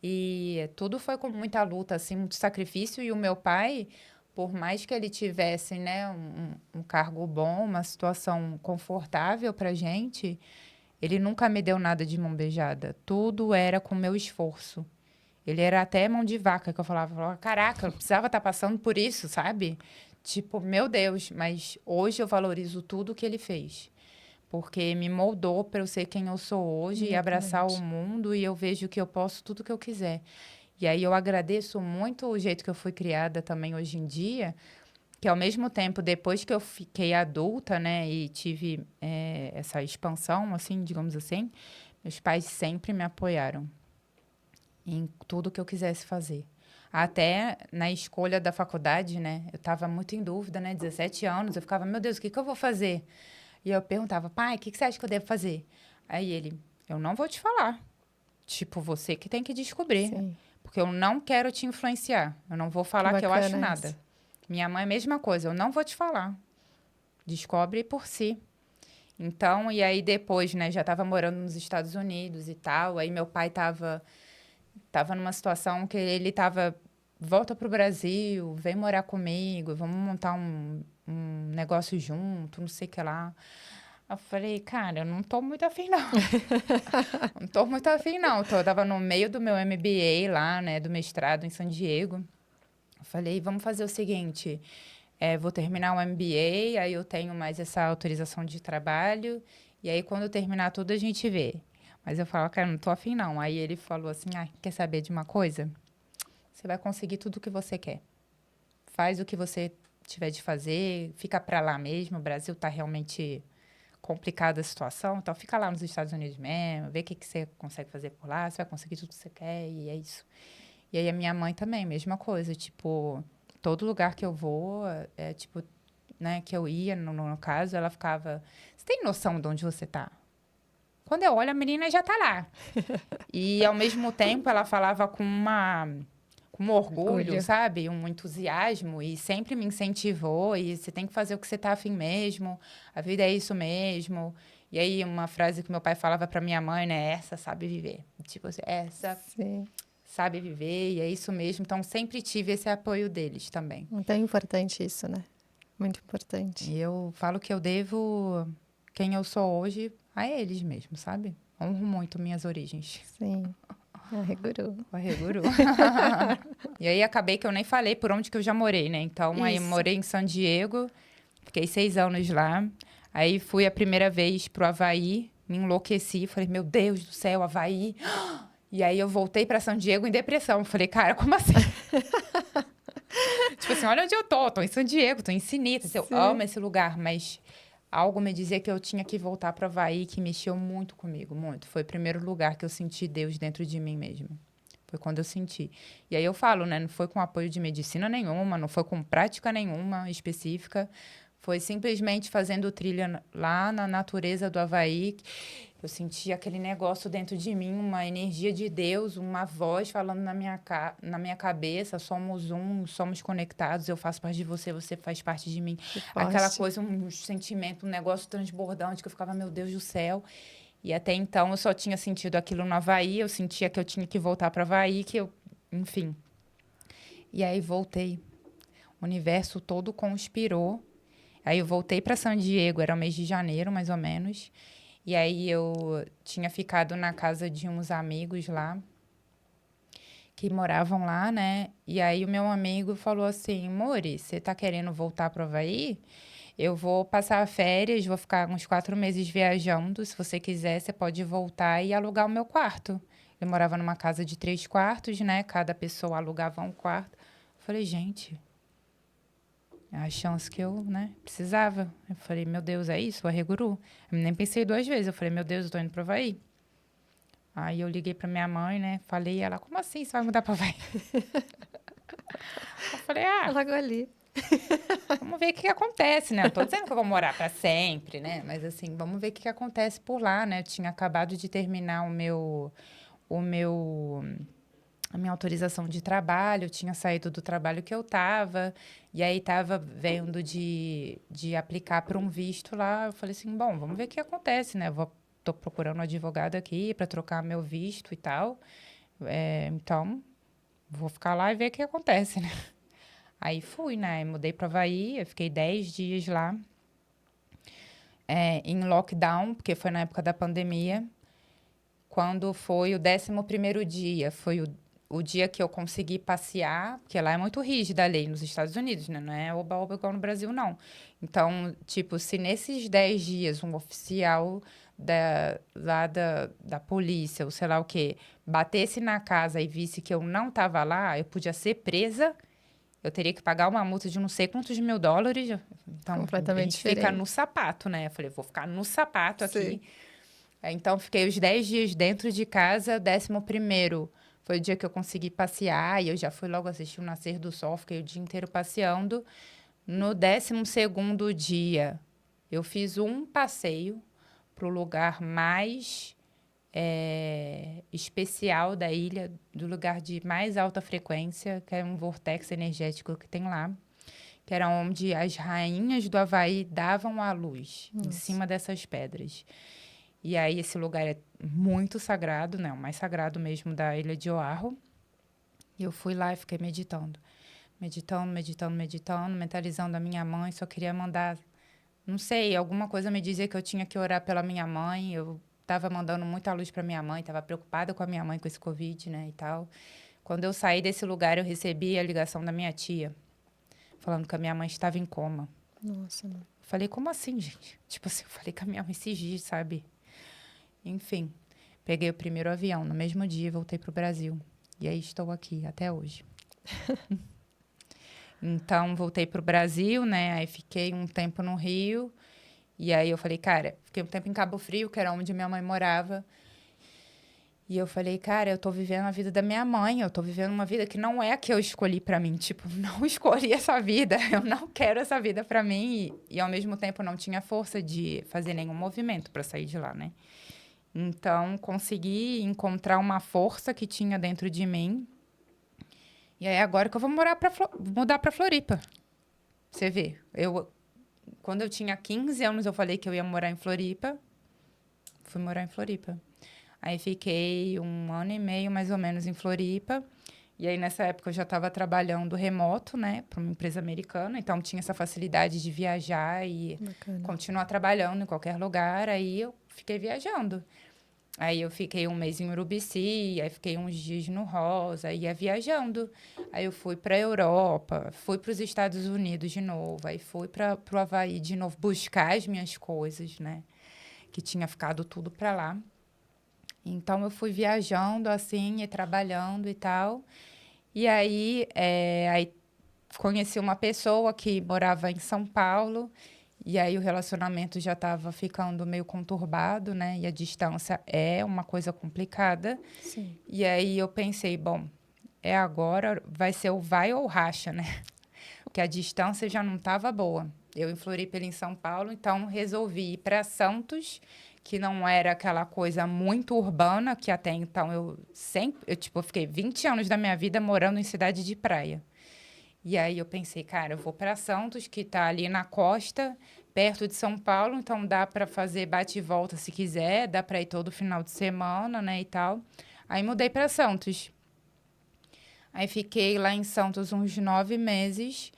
E tudo foi com muita luta, assim, muito sacrifício. E o meu pai, por mais que ele tivesse, né, um cargo bom, uma situação confortável pra gente, ele nunca me deu nada de mão beijada. Tudo era com meu esforço. Ele era até mão de vaca, que eu falava, caraca, eu precisava estar passando por isso, sabe? Tipo, meu Deus, mas hoje eu valorizo tudo que ele fez. Porque me moldou para eu ser quem eu sou hoje e abraçar o Exatamente. mundo e eu vejo que eu posso tudo que eu quiser. E aí eu agradeço muito o jeito que eu fui criada também hoje em dia, que ao mesmo tempo, depois que eu fiquei adulta, né, e tive essa expansão, assim, digamos assim, meus pais sempre me apoiaram em tudo que eu quisesse fazer. Até na escolha da faculdade, né, eu estava muito em dúvida, né, 17 anos, eu ficava, meu Deus, o que que eu vou fazer? E eu perguntava, pai, o que que você acha que eu devo fazer? Aí ele, eu não vou te falar. Tipo, você que tem que descobrir. Sim. Porque eu não quero te influenciar. Eu não vou Que falar que eu acho bacana isso. nada. Minha mãe é a mesma coisa, eu não vou te falar. Descobre por si. Então, e aí depois, né, já estava morando nos Estados Unidos e tal. Aí meu pai tava numa situação que ele tava, volta pro Brasil, vem morar comigo, vamos montar um negócio junto, não sei o que lá. Eu falei, cara, eu não tô muito afim, não. Não tô muito afim, não. Eu tava no meio do meu MBA lá, né, do mestrado em San Diego. Eu falei, vamos fazer o seguinte, vou terminar o MBA, aí eu tenho mais essa autorização de trabalho, e aí quando eu terminar tudo a gente vê. Mas eu falo, cara, não tô afim, não. Aí ele falou assim, quer saber de uma coisa? Você vai conseguir tudo o que você quer. Faz o que você tiver de fazer, fica pra lá mesmo, o Brasil tá realmente complicada a situação, então fica lá nos Estados Unidos mesmo, vê o que, que você consegue fazer por lá, você vai conseguir tudo que você quer, e é isso. E aí a minha mãe também, mesma coisa, tipo, todo lugar que eu vou, tipo, né, que eu ia, no caso, ela ficava, você tem noção de onde você tá? Quando eu olho, a menina já tá lá. E ao mesmo tempo ela falava com um orgulho, Orgulho. sabe? Um entusiasmo e sempre me incentivou. E você tem que fazer o que você tá afim mesmo. A vida é isso mesmo. E aí, uma frase que meu pai falava para minha mãe, né? Essa sabe viver. Tipo assim, essa Sim. sabe viver e é isso mesmo. Então, sempre tive esse apoio deles também. Muito importante isso, né? Muito importante. E eu falo que eu devo quem eu sou hoje a eles mesmo, sabe? Honro muito minhas origens. Sim. Arregurou. Arreguru. E aí acabei que eu nem falei por onde que eu já morei, né? Então, aí eu Isso. morei em San Diego, fiquei 6 anos lá. Aí fui a primeira vez pro Havaí, me enlouqueci, falei, meu Deus do céu, Havaí. E aí eu voltei para San Diego em depressão. Falei, cara, como assim? Tipo assim, olha onde eu tô em San Diego, tô em Sinitas, eu amo Sim. esse lugar, mas algo me dizia que eu tinha que voltar pro Havaí, que mexeu muito comigo, muito. Foi o primeiro lugar que eu senti Deus dentro de mim mesmo. Foi quando eu senti. E aí eu falo, né? Não foi com apoio de medicina nenhuma, não foi com prática nenhuma específica. Foi simplesmente fazendo trilha lá na natureza do Havaí. Eu senti aquele negócio dentro de mim, uma energia de Deus, uma voz falando na minha cabeça. Somos um, somos conectados. Eu faço parte de você, você faz parte de mim. Que Aquela forte. coisa, um sentimento, um negócio transbordante que eu ficava, meu Deus do céu. E até então eu só tinha sentido aquilo no Havaí, eu sentia que eu tinha que voltar para Havaí, enfim. E aí voltei. O universo todo conspirou. Aí eu voltei para San Diego, era o mês de janeiro, mais ou menos. E aí eu tinha ficado na casa de uns amigos lá, que moravam lá, né? E aí o meu amigo falou assim, Mori, você tá querendo voltar para o Havaí? Eu vou passar férias, vou ficar uns 4 meses viajando. Se você quiser, você pode voltar e alugar o meu quarto. Eu morava numa casa de 3 quartos, né? Cada pessoa alugava um quarto. Eu falei, gente, é a chance que eu, né, precisava. Eu falei, meu Deus, é isso, o Arreguru? Eu nem pensei 2 vezes. Eu falei, meu Deus, eu tô indo pro Havaí. Aí eu liguei pra minha mãe, né? Falei, ela, como assim você vai mudar pro Havaí? Eu falei, Logo ali. vamos ver o que acontece, né? Não tô dizendo que eu vou morar para sempre, né? Mas assim, vamos ver o que acontece por lá, né? Eu tinha acabado de terminar o meu a minha autorização de trabalho, eu tinha saído do trabalho que eu estava, e aí estava vendo de aplicar para um visto lá. Eu falei assim, bom, vamos ver o que acontece, né? Tô procurando um advogado aqui para trocar meu visto e tal. Então, vou ficar lá e ver o que acontece, né? Aí fui, né? Mudei para Havaí, eu fiquei 10 dias lá, em lockdown, porque foi na época da pandemia. Quando foi o 11º dia, foi o dia que eu consegui passear, porque lá é muito rígida a lei nos Estados Unidos, né? Não é oba-oba igual no Brasil, não. Então, tipo, se nesses 10 dias um oficial da polícia, ou sei lá o quê, batesse na casa e visse que eu não estava lá, eu podia ser presa. Eu teria que pagar uma multa de não sei quantos mil dólares. Então, a Completamente gente fica diferente. no sapato, né? Eu falei, vou ficar no sapato Sim. aqui. Então, fiquei os 10 dias dentro de casa. 11º foi o dia que eu consegui passear. E eu já fui logo assistir o nascer do sol. Fiquei o dia inteiro passeando. No 12º dia, eu fiz um passeio para o lugar mais especial da ilha, do lugar de mais alta frequência, que é um vortex energético que tem lá, que era onde as rainhas do Havaí davam a luz, em Nossa. cima dessas pedras. E aí esse lugar é muito sagrado, né? O mais sagrado mesmo da ilha de Oahu. E eu fui lá e fiquei meditando. Meditando, mentalizando a minha mãe. Só queria mandar, não sei, alguma coisa me dizia que eu tinha que orar pela minha mãe. Eu estava mandando muita luz para minha mãe, estava preocupada com a minha mãe com esse Covid, né, e tal. Quando eu saí desse lugar, eu recebi a ligação da minha tia, falando que a minha mãe estava em coma. Nossa, não. Falei, como assim, gente? Tipo assim, eu falei com a minha mãe esses dias, sabe? Enfim, peguei o primeiro avião. No mesmo dia, voltei para o Brasil. E aí estou aqui até hoje. Então, voltei para o Brasil, né? Aí fiquei um tempo no Rio. E aí eu falei, cara, fiquei um tempo em Cabo Frio, que era onde minha mãe morava. E eu falei, cara, eu tô vivendo a vida da minha mãe, eu tô vivendo uma vida que não é a que eu escolhi pra mim. Tipo, não escolhi essa vida, eu não quero essa vida pra mim. E ao mesmo tempo não tinha força de fazer nenhum movimento pra sair de lá, né? Então, consegui encontrar uma força que tinha dentro de mim. E aí agora que eu vou mudar pra Floripa. Você vê, quando eu tinha 15 anos, eu falei que eu ia morar em Floripa. Fui morar em Floripa. Aí fiquei 1 ano e meio, mais ou menos, em Floripa. E aí, nessa época, eu já estava trabalhando remoto, né? Para uma empresa americana. Então, tinha essa facilidade de viajar e Bacana. continuar trabalhando em qualquer lugar. Aí, eu fiquei viajando. Aí, eu fiquei um mês em Urubici. Aí, fiquei uns dias no Rosa. Ia viajando. Aí, eu fui para a Europa. Fui para os Estados Unidos de novo. Aí, fui para o Havaí de novo. Buscar as minhas coisas, né? Que tinha ficado tudo para lá. Então, eu fui viajando, assim, e trabalhando e tal. E aí conheci uma pessoa que morava em São Paulo. E aí, o relacionamento já estava ficando meio conturbado, né? E a distância é uma coisa complicada. Sim. E aí, eu pensei, bom, é agora, vai ser o vai ou racha, né? Porque a distância já não estava boa. Eu em Floripa, ele em São Paulo. Então, resolvi ir para Santos, que não era aquela coisa muito urbana, que até então eu fiquei 20 anos da minha vida morando em cidade de praia. E aí eu pensei, cara, eu vou para Santos, que tá ali na costa, perto de São Paulo, então dá para fazer bate e volta se quiser, dá para ir todo final de semana, né, e tal. Aí mudei para Santos. Aí fiquei lá em Santos uns 9 meses.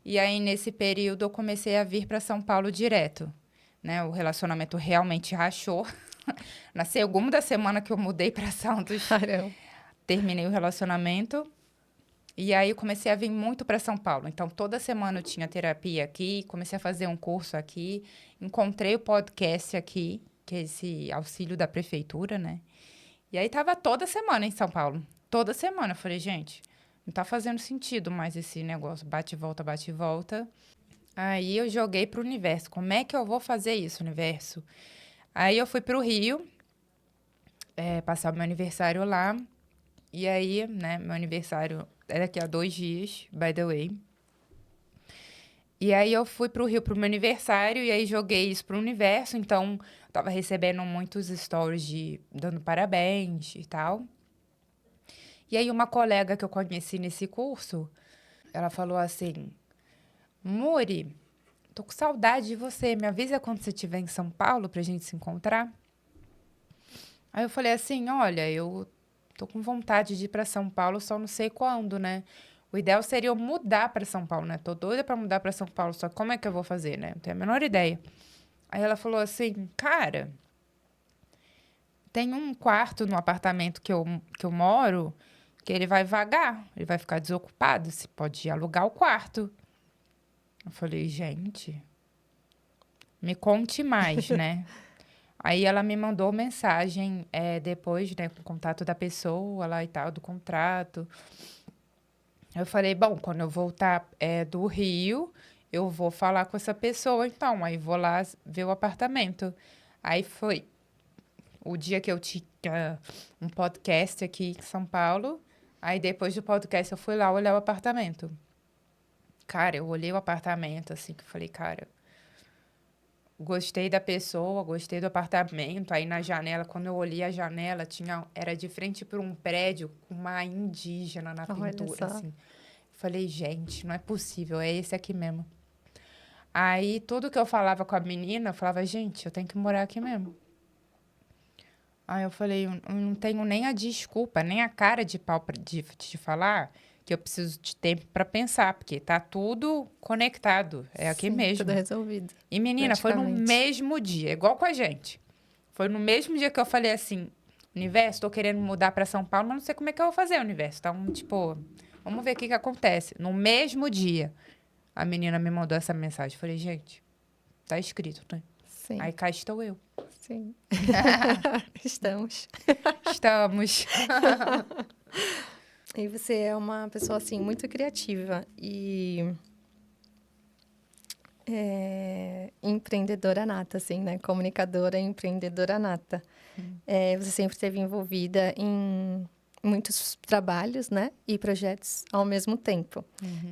E aí, nesse período, eu comecei a vir para São Paulo direto, né? O relacionamento realmente rachou. Na segunda semana que eu mudei para Santos, Caramba. terminei o relacionamento. E aí, eu comecei a vir muito para São Paulo. Então, toda semana eu tinha terapia aqui, comecei a fazer um curso aqui. Encontrei o podcast aqui, que é esse auxílio da prefeitura, né? E aí, tava toda semana em São Paulo. Toda semana. Eu falei, gente, não tá fazendo sentido mais esse negócio. Bate e volta, bate e volta. Aí eu joguei pro universo. Como é que eu vou fazer isso, universo? Aí eu fui pro Rio, passar o meu aniversário lá. E aí, né, meu aniversário é daqui a 2 dias, by the way. E aí eu fui pro Rio pro meu aniversário e aí joguei isso pro universo. Então, eu tava recebendo muitos stories de dando parabéns e tal. E aí uma colega que eu conheci nesse curso, ela falou assim: Muri, tô com saudade de você. Me avisa quando você estiver em São Paulo pra gente se encontrar. Aí eu falei assim: olha, eu tô com vontade de ir pra São Paulo, só não sei quando, né? O ideal seria eu mudar pra São Paulo, né? Tô doida pra mudar pra São Paulo, só que como é que eu vou fazer, né? Não tenho a menor ideia. Aí ela falou assim: cara, tem um quarto no apartamento que eu moro que ele vai vagar, ele vai ficar desocupado. Você pode alugar o quarto. Eu falei: gente, me conte mais, né? Aí ela me mandou mensagem depois, né, com o contato da pessoa lá e tal, do contrato. Eu falei, bom, quando eu voltar do Rio, eu vou falar com essa pessoa, então. Aí vou lá ver o apartamento. Aí foi o dia que eu tinha um podcast aqui em São Paulo. Aí depois do podcast eu fui lá olhar o apartamento. Cara, eu olhei o apartamento assim, que eu falei, cara, gostei da pessoa, gostei do apartamento. Aí na janela, quando eu olhei a janela, era de frente para um prédio com uma indígena na Olha pintura, só. assim. Falei, gente, não é possível, é esse aqui mesmo. Aí tudo que eu falava com a menina, eu falava, gente, eu tenho que morar aqui mesmo. Aí eu falei, eu não tenho nem a desculpa, nem a cara de pau de te falar que eu preciso de tempo para pensar, porque tá tudo conectado, é aqui Sim, tudo mesmo. resolvido, E, menina, foi no praticamente. mesmo dia, igual com a gente. Foi no mesmo dia que eu falei assim, universo, tô querendo mudar para São Paulo, mas não sei como é que eu vou fazer, universo. Então, tipo, vamos ver o que acontece. No mesmo dia, a menina me mandou essa mensagem. Falei, gente, tá escrito, né? Sim, Aí cá estou eu. sim. Estamos. Estamos. E você é uma pessoa, assim, muito criativa e empreendedora nata, assim, né? Comunicadora e empreendedora nata. Você sempre esteve envolvida em muitos trabalhos, né? E projetos ao mesmo tempo.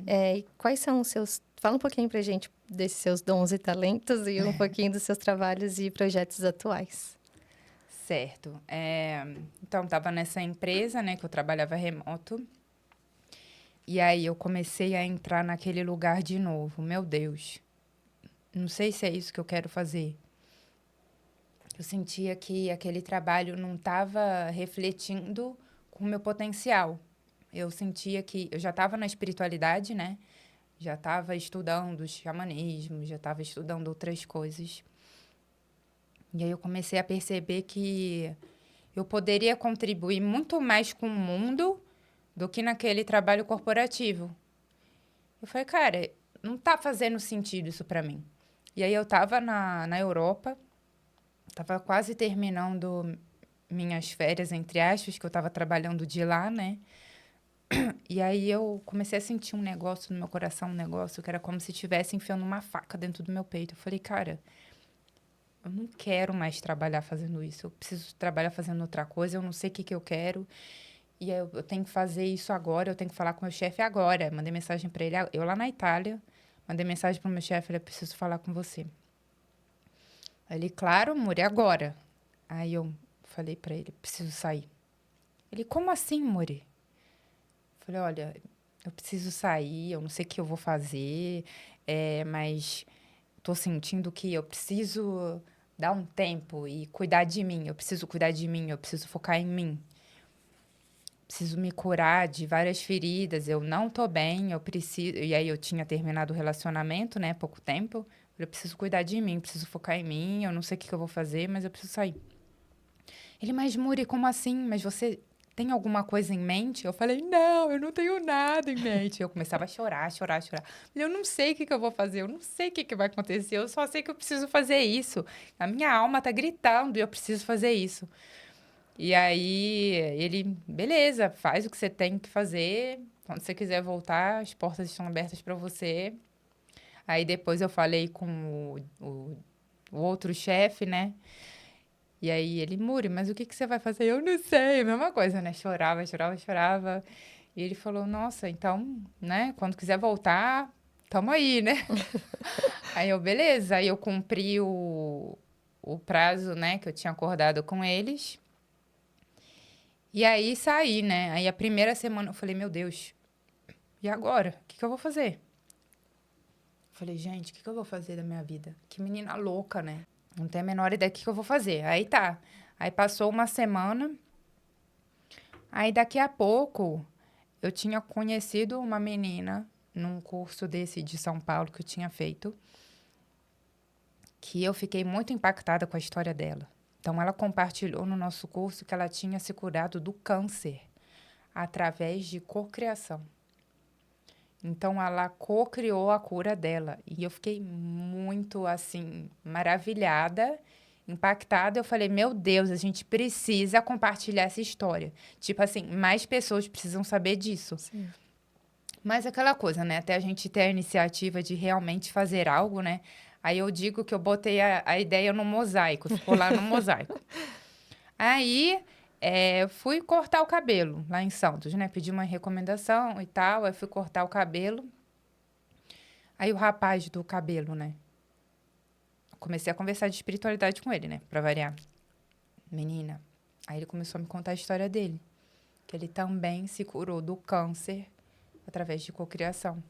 E quais são os seus... Fala um pouquinho pra gente desses seus dons e talentos e um pouquinho dos seus trabalhos e projetos atuais. Certo. Então, estava nessa empresa, né, que eu trabalhava remoto. E aí eu comecei a entrar naquele lugar de novo. Meu Deus, não sei se é isso que eu quero fazer. Eu sentia que aquele trabalho não estava refletindo com o meu potencial. Eu sentia que eu já estava na espiritualidade, né? Já estava estudando xamanismo, já estava estudando outras coisas. E aí eu comecei a perceber que eu poderia contribuir muito mais com o mundo do que naquele trabalho corporativo. Eu falei, cara, não está fazendo sentido isso para mim. E aí eu estava na Europa, estava quase terminando minhas férias, entre aspas, que eu estava trabalhando de lá, né? E aí eu comecei a sentir um negócio no meu coração, um negócio que era como se estivesse enfiando uma faca dentro do meu peito. Eu falei, cara, eu não quero mais trabalhar fazendo isso. Eu preciso trabalhar fazendo outra coisa, eu não sei o que eu quero. E aí eu tenho que fazer isso agora, eu tenho que falar com o meu chefe agora. Mandei mensagem para ele, eu lá na Itália, mandei mensagem para o meu chefe, falei, preciso falar com você. Aí ele, claro, Muri, agora. Aí eu falei para ele, preciso sair. Ele, como assim, Muri? Falei, olha, eu preciso sair, eu não sei o que eu vou fazer, mas tô sentindo que eu preciso dar um tempo e cuidar de mim. Eu preciso cuidar de mim, eu preciso focar em mim. Preciso me curar de várias feridas, eu não tô bem, eu preciso... E aí eu tinha terminado o relacionamento, né, há pouco tempo. Eu preciso cuidar de mim, preciso focar em mim, eu não sei o que eu vou fazer, mas eu preciso sair. Ele, mas Muri, como assim? Mas você tem alguma coisa em mente? Eu falei, não, eu não tenho nada em mente. Eu começava a chorar, chorar, chorar. Eu não sei o que eu vou fazer, eu não sei o que vai acontecer, eu só sei que eu preciso fazer isso. A minha alma tá gritando e eu preciso fazer isso. E aí, ele, beleza, faz o que você tem que fazer. Quando você quiser voltar, as portas estão abertas para você. Aí depois eu falei com o outro chefe, né? E aí ele, Muri, mas o que você vai fazer? Eu não sei, a mesma coisa, né? Chorava, chorava, chorava. E ele falou, nossa, então, né? Quando quiser voltar, tamo aí, né? Aí eu, beleza. Aí eu cumpri o prazo, né? Que eu tinha acordado com eles. E aí saí, né? Aí a primeira semana eu falei, meu Deus, e agora? O que eu vou fazer? Eu falei, gente, o que eu vou fazer da minha vida? Que menina louca, né? Não tenho a menor ideia do que eu vou fazer. Aí tá. Aí passou uma semana. Aí daqui a pouco eu tinha conhecido uma menina num curso desse de São Paulo que eu tinha feito, que eu fiquei muito impactada com a história dela. Então ela compartilhou no nosso curso que ela tinha se curado do câncer através de cocriação. Então, ela co-criou a cura dela. E eu fiquei muito, assim, maravilhada, impactada. Eu falei, meu Deus, a gente precisa compartilhar essa história. Tipo assim, mais pessoas precisam saber disso. Sim. Mas aquela coisa, né? Até a gente ter a iniciativa de realmente fazer algo, né? Aí eu digo que eu botei a ideia no mosaico, ficou lá no mosaico. Aí, fui cortar o cabelo lá em Santos, né? Pedi uma recomendação e tal, aí fui cortar o cabelo. Aí o rapaz do cabelo, né? Comecei a conversar de espiritualidade com ele, né? Pra variar. Menina. Aí ele começou a me contar a história dele. Que ele também se curou do câncer através de cocriação.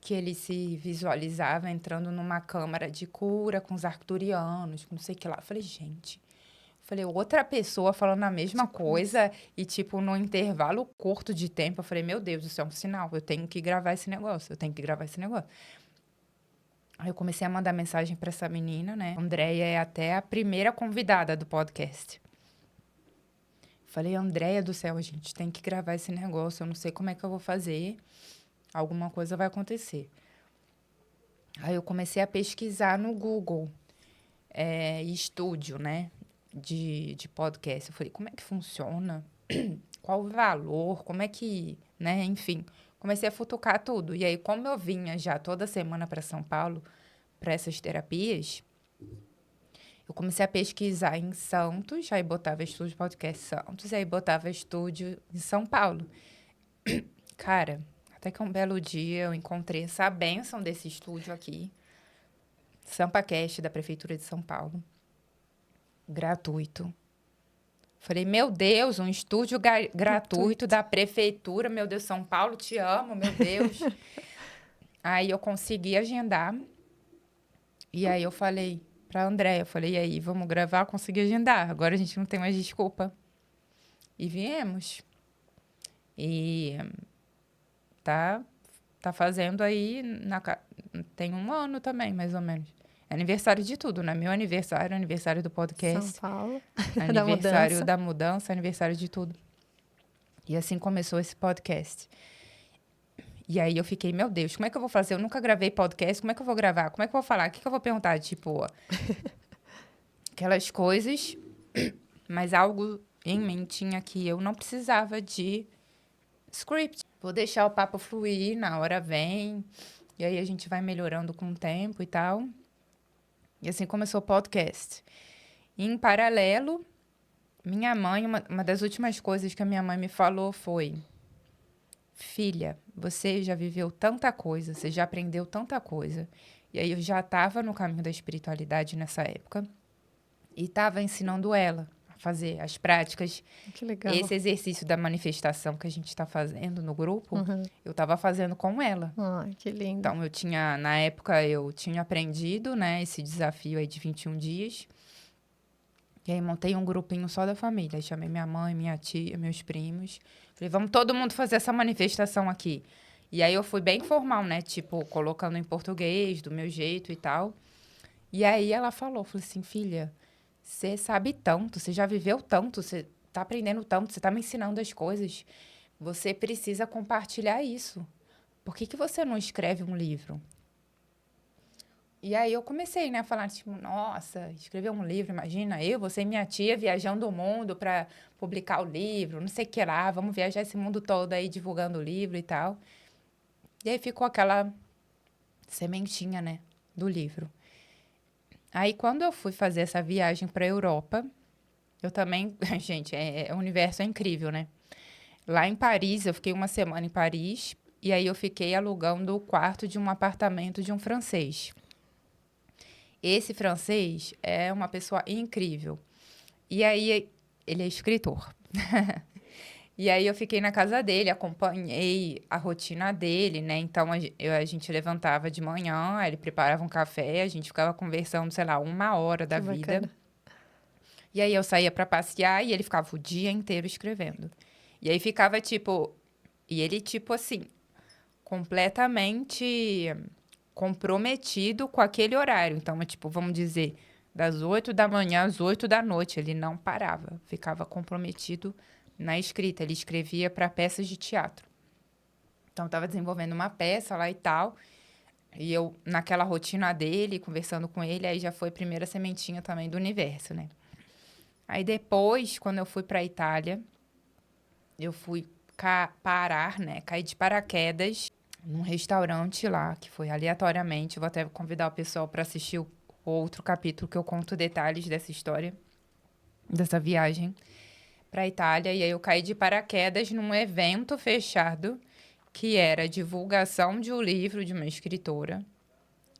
Que ele se visualizava entrando numa câmara de cura com os arcturianos, com não sei o que lá. Eu falei, gente... Falei, outra pessoa falando a mesma coisa e, tipo, num intervalo curto de tempo, eu falei, meu Deus, isso é um sinal, eu tenho que gravar esse negócio, eu tenho que gravar esse negócio. Aí eu comecei a mandar mensagem para essa menina, né? A Andréia é até a primeira convidada do podcast. Falei, Andréia do céu, a gente tem que gravar esse negócio, eu não sei como é que eu vou fazer, alguma coisa vai acontecer. Aí eu comecei a pesquisar no Google, estúdio, né? De podcast. Eu falei, como é que funciona? Qual o valor? Como é que, né? Enfim, comecei a futucar tudo. E aí, como eu vinha já toda semana para São Paulo para essas terapias, eu comecei a pesquisar em Santos, aí botava estúdio podcast Santos, aí botava estúdio em São Paulo. Cara, até que um belo dia eu encontrei essa bênção desse estúdio aqui, SampaCast, da Prefeitura de São Paulo. Gratuito. Falei, meu Deus, um estúdio gratuito da prefeitura, meu Deus, São Paulo, te amo, meu Deus. Aí eu consegui agendar. E aí eu falei pra Andréia, eu falei, e aí, vamos gravar? Consegui agendar. Agora a gente não tem mais desculpa. E viemos. E tá fazendo aí, tem um ano também, mais ou menos. É aniversário de tudo, né? Meu aniversário, aniversário do podcast. São Paulo. Aniversário da mudança, aniversário de tudo. E assim começou esse podcast. E aí eu fiquei, meu Deus, como é que eu vou fazer? Eu nunca gravei podcast, como é que eu vou gravar? Como é que eu vou falar? O que eu vou perguntar? Tipo, aquelas coisas, mas algo em mim tinha que eu não precisava de script. Vou deixar o papo fluir, na hora vem, e aí a gente vai melhorando com o tempo e tal. E assim começou o podcast. E em paralelo, minha mãe, uma das últimas coisas que a minha mãe me falou foi: filha, você já viveu tanta coisa, você já aprendeu tanta coisa. E aí eu já estava no caminho da espiritualidade nessa época e estava ensinando ela a fazer as práticas. Que legal. Esse exercício da manifestação que a gente está fazendo no grupo, eu estava fazendo com ela. Ai, que lindo. Então, na época, eu tinha aprendido, né, esse desafio aí de 21 dias. E aí, montei um grupinho só da família. Aí, chamei minha mãe, minha tia, meus primos. Falei, vamos todo mundo fazer essa manifestação aqui. E aí, eu fui bem formal, né? Tipo, colocando em português, do meu jeito e tal. E aí, ela falou assim, filha, você sabe tanto, você já viveu tanto, você tá aprendendo tanto, você tá me ensinando as coisas. Você precisa compartilhar isso. Por que você não escreve um livro? E aí eu comecei, né, a falar, tipo, nossa, escrever um livro, imagina, você e minha tia viajando o mundo para publicar o livro, não sei o que lá, vamos viajar esse mundo todo aí divulgando o livro e tal. E aí ficou aquela sementinha, né, do livro. Aí quando eu fui fazer essa viagem para a Europa, eu também, gente, o universo é incrível, né? Lá em Paris, eu fiquei uma semana em Paris, e aí eu fiquei alugando o quarto de um apartamento de um francês. Esse francês é uma pessoa incrível. E aí, ele é escritor. E aí, eu fiquei na casa dele, acompanhei a rotina dele, né? Então, a gente levantava de manhã, aí ele preparava um café, a gente ficava conversando, sei lá, 1 hora da vida. Bacana. E aí, eu saía para passear e ele ficava o dia inteiro escrevendo. E aí, ficava, tipo... E ele, tipo assim, completamente comprometido com aquele horário. Então, tipo, vamos dizer, das 8 da manhã às 8 da noite, ele não parava, ficava comprometido na escrita. Ele escrevia para peças de teatro. Então, estava desenvolvendo uma peça lá e tal, e eu, naquela rotina dele, conversando com ele, aí já foi a primeira sementinha também do universo, né? Aí depois, quando eu fui para a Itália, eu fui parar, né? Caí de paraquedas num restaurante lá, que foi aleatoriamente. Vou até convidar o pessoal para assistir o outro capítulo que eu conto detalhes dessa história, dessa viagem para a Itália. E aí eu caí de paraquedas num evento fechado que era divulgação de um livro de uma escritora.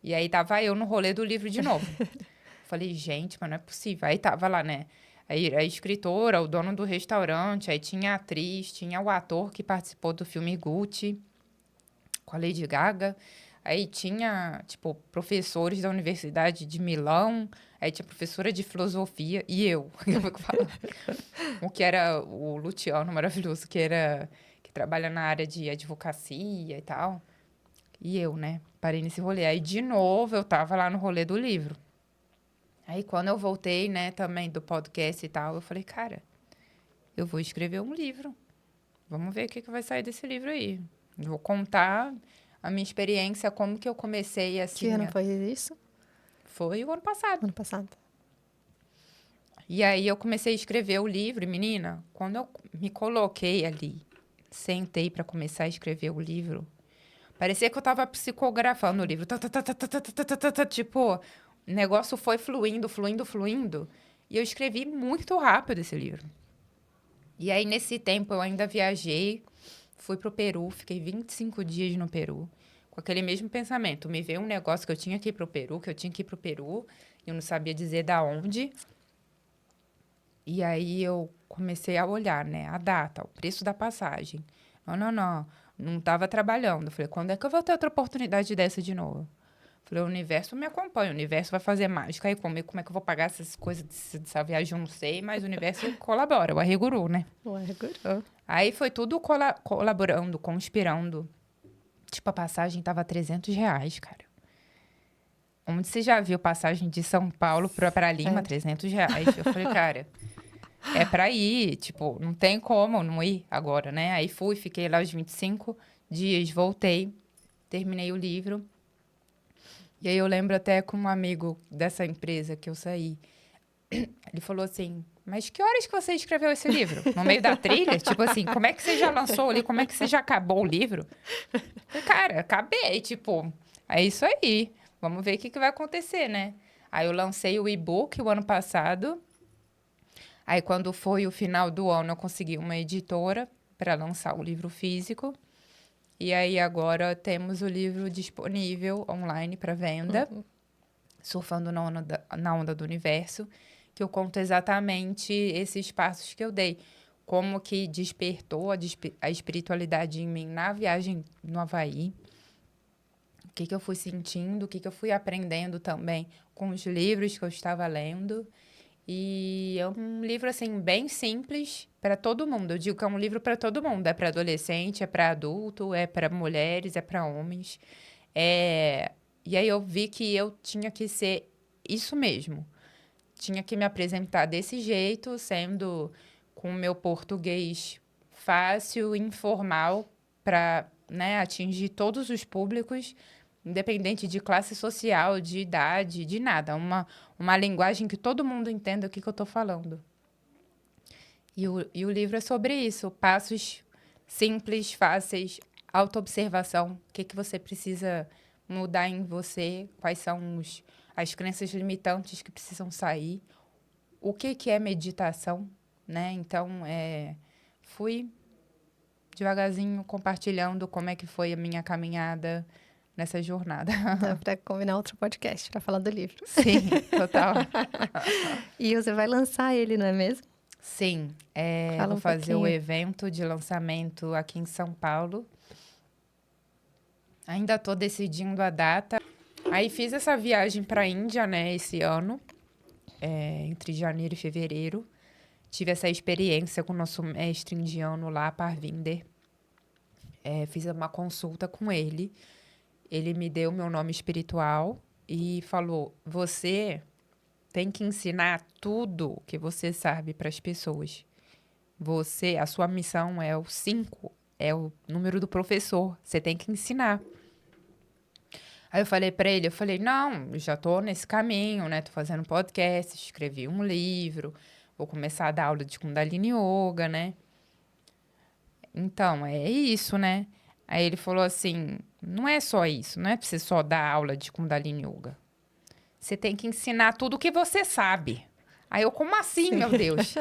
E aí tava eu no rolê do livro de novo. Falei, gente, mas não é possível. Aí tava lá, né? Aí a escritora, o dono do restaurante, aí tinha a atriz, tinha o ator que participou do filme Gucci, com a Lady Gaga. Aí tinha, tipo, professores da Universidade de Milão. Aí tinha professora de filosofia. E eu, o que era o Luciano maravilhoso, que trabalha na área de advocacia e tal. E eu, né? Parei nesse rolê. Aí, de novo, eu tava lá no rolê do livro. Aí, quando eu voltei, né, também do podcast e tal, eu falei, cara, eu vou escrever um livro. Vamos ver o que vai sair desse livro aí. Eu vou contar a minha experiência, como que eu comecei assim. Que ano foi isso? Foi o ano passado. Ano passado. E aí eu comecei a escrever o livro, e menina, quando eu me coloquei ali, sentei para começar a escrever o livro, parecia que eu tava psicografando o livro. Tipo, o negócio foi fluindo, fluindo, fluindo. E eu escrevi muito rápido esse livro. E aí, nesse tempo, eu ainda viajei, fui pro Peru, fiquei 25 dias no Peru, com aquele mesmo pensamento. Me veio um negócio que eu tinha que ir pro Peru, eu não sabia dizer da onde. E aí, eu comecei a olhar, né, a data, o preço da passagem. Não estava trabalhando. Eu falei, quando é que eu vou ter outra oportunidade dessa de novo? Eu falei, o universo me acompanha, o universo vai fazer mágica. Aí como é que eu vou pagar essas coisas dessa viagem? Eu não sei, mas o universo colabora, o Arreguru, né? O Arreguru. Aí foi tudo colaborando, conspirando. Tipo, a passagem tava R$300, cara. Onde você já viu passagem de São Paulo para Lima, R$300? Eu falei, cara, é pra ir, tipo, não tem como não ir agora, né? Aí fui, fiquei lá os 25 dias, voltei, terminei o livro. E aí eu lembro até com um amigo dessa empresa que eu saí, ele falou assim, mas que horas que você escreveu esse livro? No meio da trilha? Tipo assim, como é que você já lançou ali? Como é que você já acabou o livro? Eu falei, cara, acabei, tipo, é isso aí. Vamos ver o que vai acontecer, né? Aí eu lancei o e-book o ano passado. Aí, quando foi o final do ano, eu consegui uma editora para lançar o livro físico. E aí, agora, temos o livro disponível online para venda, Surfando na Onda do Universo, que eu conto exatamente esses passos que eu dei. Como que despertou a espiritualidade em mim na viagem no Havaí. O que eu fui sentindo, o que eu fui aprendendo também com os livros que eu estava lendo. E é um livro, assim, bem simples para todo mundo. Eu digo que é um livro para todo mundo. É para adolescente, é para adulto, é para mulheres, é para homens. E aí eu vi que eu tinha que ser isso mesmo. Tinha que me apresentar desse jeito, sendo com o meu português fácil, informal, para, né, atingir todos os públicos, independente de classe social, de idade, de nada. Uma linguagem que todo mundo entenda o que eu estou falando. E o livro é sobre isso. Passos simples, fáceis, autoobservação. O que você precisa mudar em você? Quais são as crenças limitantes que precisam sair? O que é meditação, né? Então, fui devagarzinho compartilhando como é que foi a minha caminhada nessa jornada. Dá para combinar outro podcast para falar do livro. Sim, total. E você vai lançar ele, não é mesmo? Sim, Fala vou um fazer o pouquinho. evento de lançamento aqui em São Paulo. Ainda estou decidindo a data. Aí fiz essa viagem para a Índia, né, esse ano, entre janeiro e fevereiro. Tive essa experiência com o nosso mestre indiano lá, Parvinder. Fiz uma consulta com ele. Ele me deu meu nome espiritual e falou: você tem que ensinar tudo o que você sabe para as pessoas. A sua missão é o 5, é o número do professor. Você tem que ensinar. Aí eu falei para ele, não, já tô nesse caminho, né? Tô fazendo podcast, escrevi um livro, vou começar a dar aula de Kundalini Yoga, né? Então, é isso, né? Aí ele falou assim, não é só isso, não é pra você só dar aula de Kundalini Yoga. Você tem que ensinar tudo o que você sabe. Aí eu, como assim, meu Deus?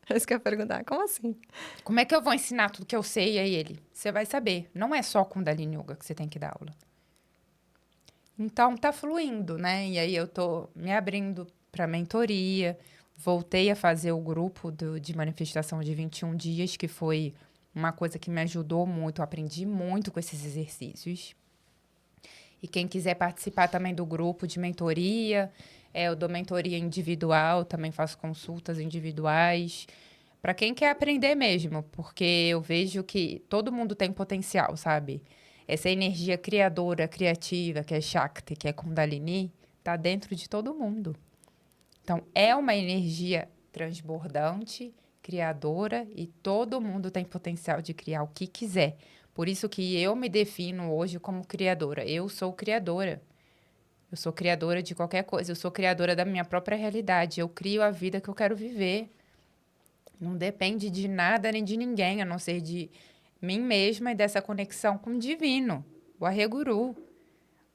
É isso que eu ia perguntar. Como assim? Como é que eu vou ensinar tudo que eu sei? E aí ele, você vai saber. Não é só Kundalini Yoga que você tem que dar aula. Então, tá fluindo, né? E aí eu tô me abrindo para mentoria. Voltei a fazer o grupo de manifestação de 21 dias, que foi uma coisa que me ajudou muito. Eu aprendi muito com esses exercícios. E quem quiser participar também do grupo de mentoria, eu dou mentoria individual, também faço consultas individuais. Para quem quer aprender mesmo, porque eu vejo que todo mundo tem potencial, sabe? Essa energia criadora, criativa, que é Shakti, que é Kundalini, tá dentro de todo mundo. Então, é uma energia transbordante, criadora, e todo mundo tem potencial de criar o que quiser. Por isso que eu me defino hoje como criadora. Eu sou criadora. Eu sou criadora de qualquer coisa. Eu sou criadora da minha própria realidade. Eu crio a vida que eu quero viver. Não depende de nada nem de ninguém, a não ser de mim mesma e dessa conexão com o divino, o Arreguru.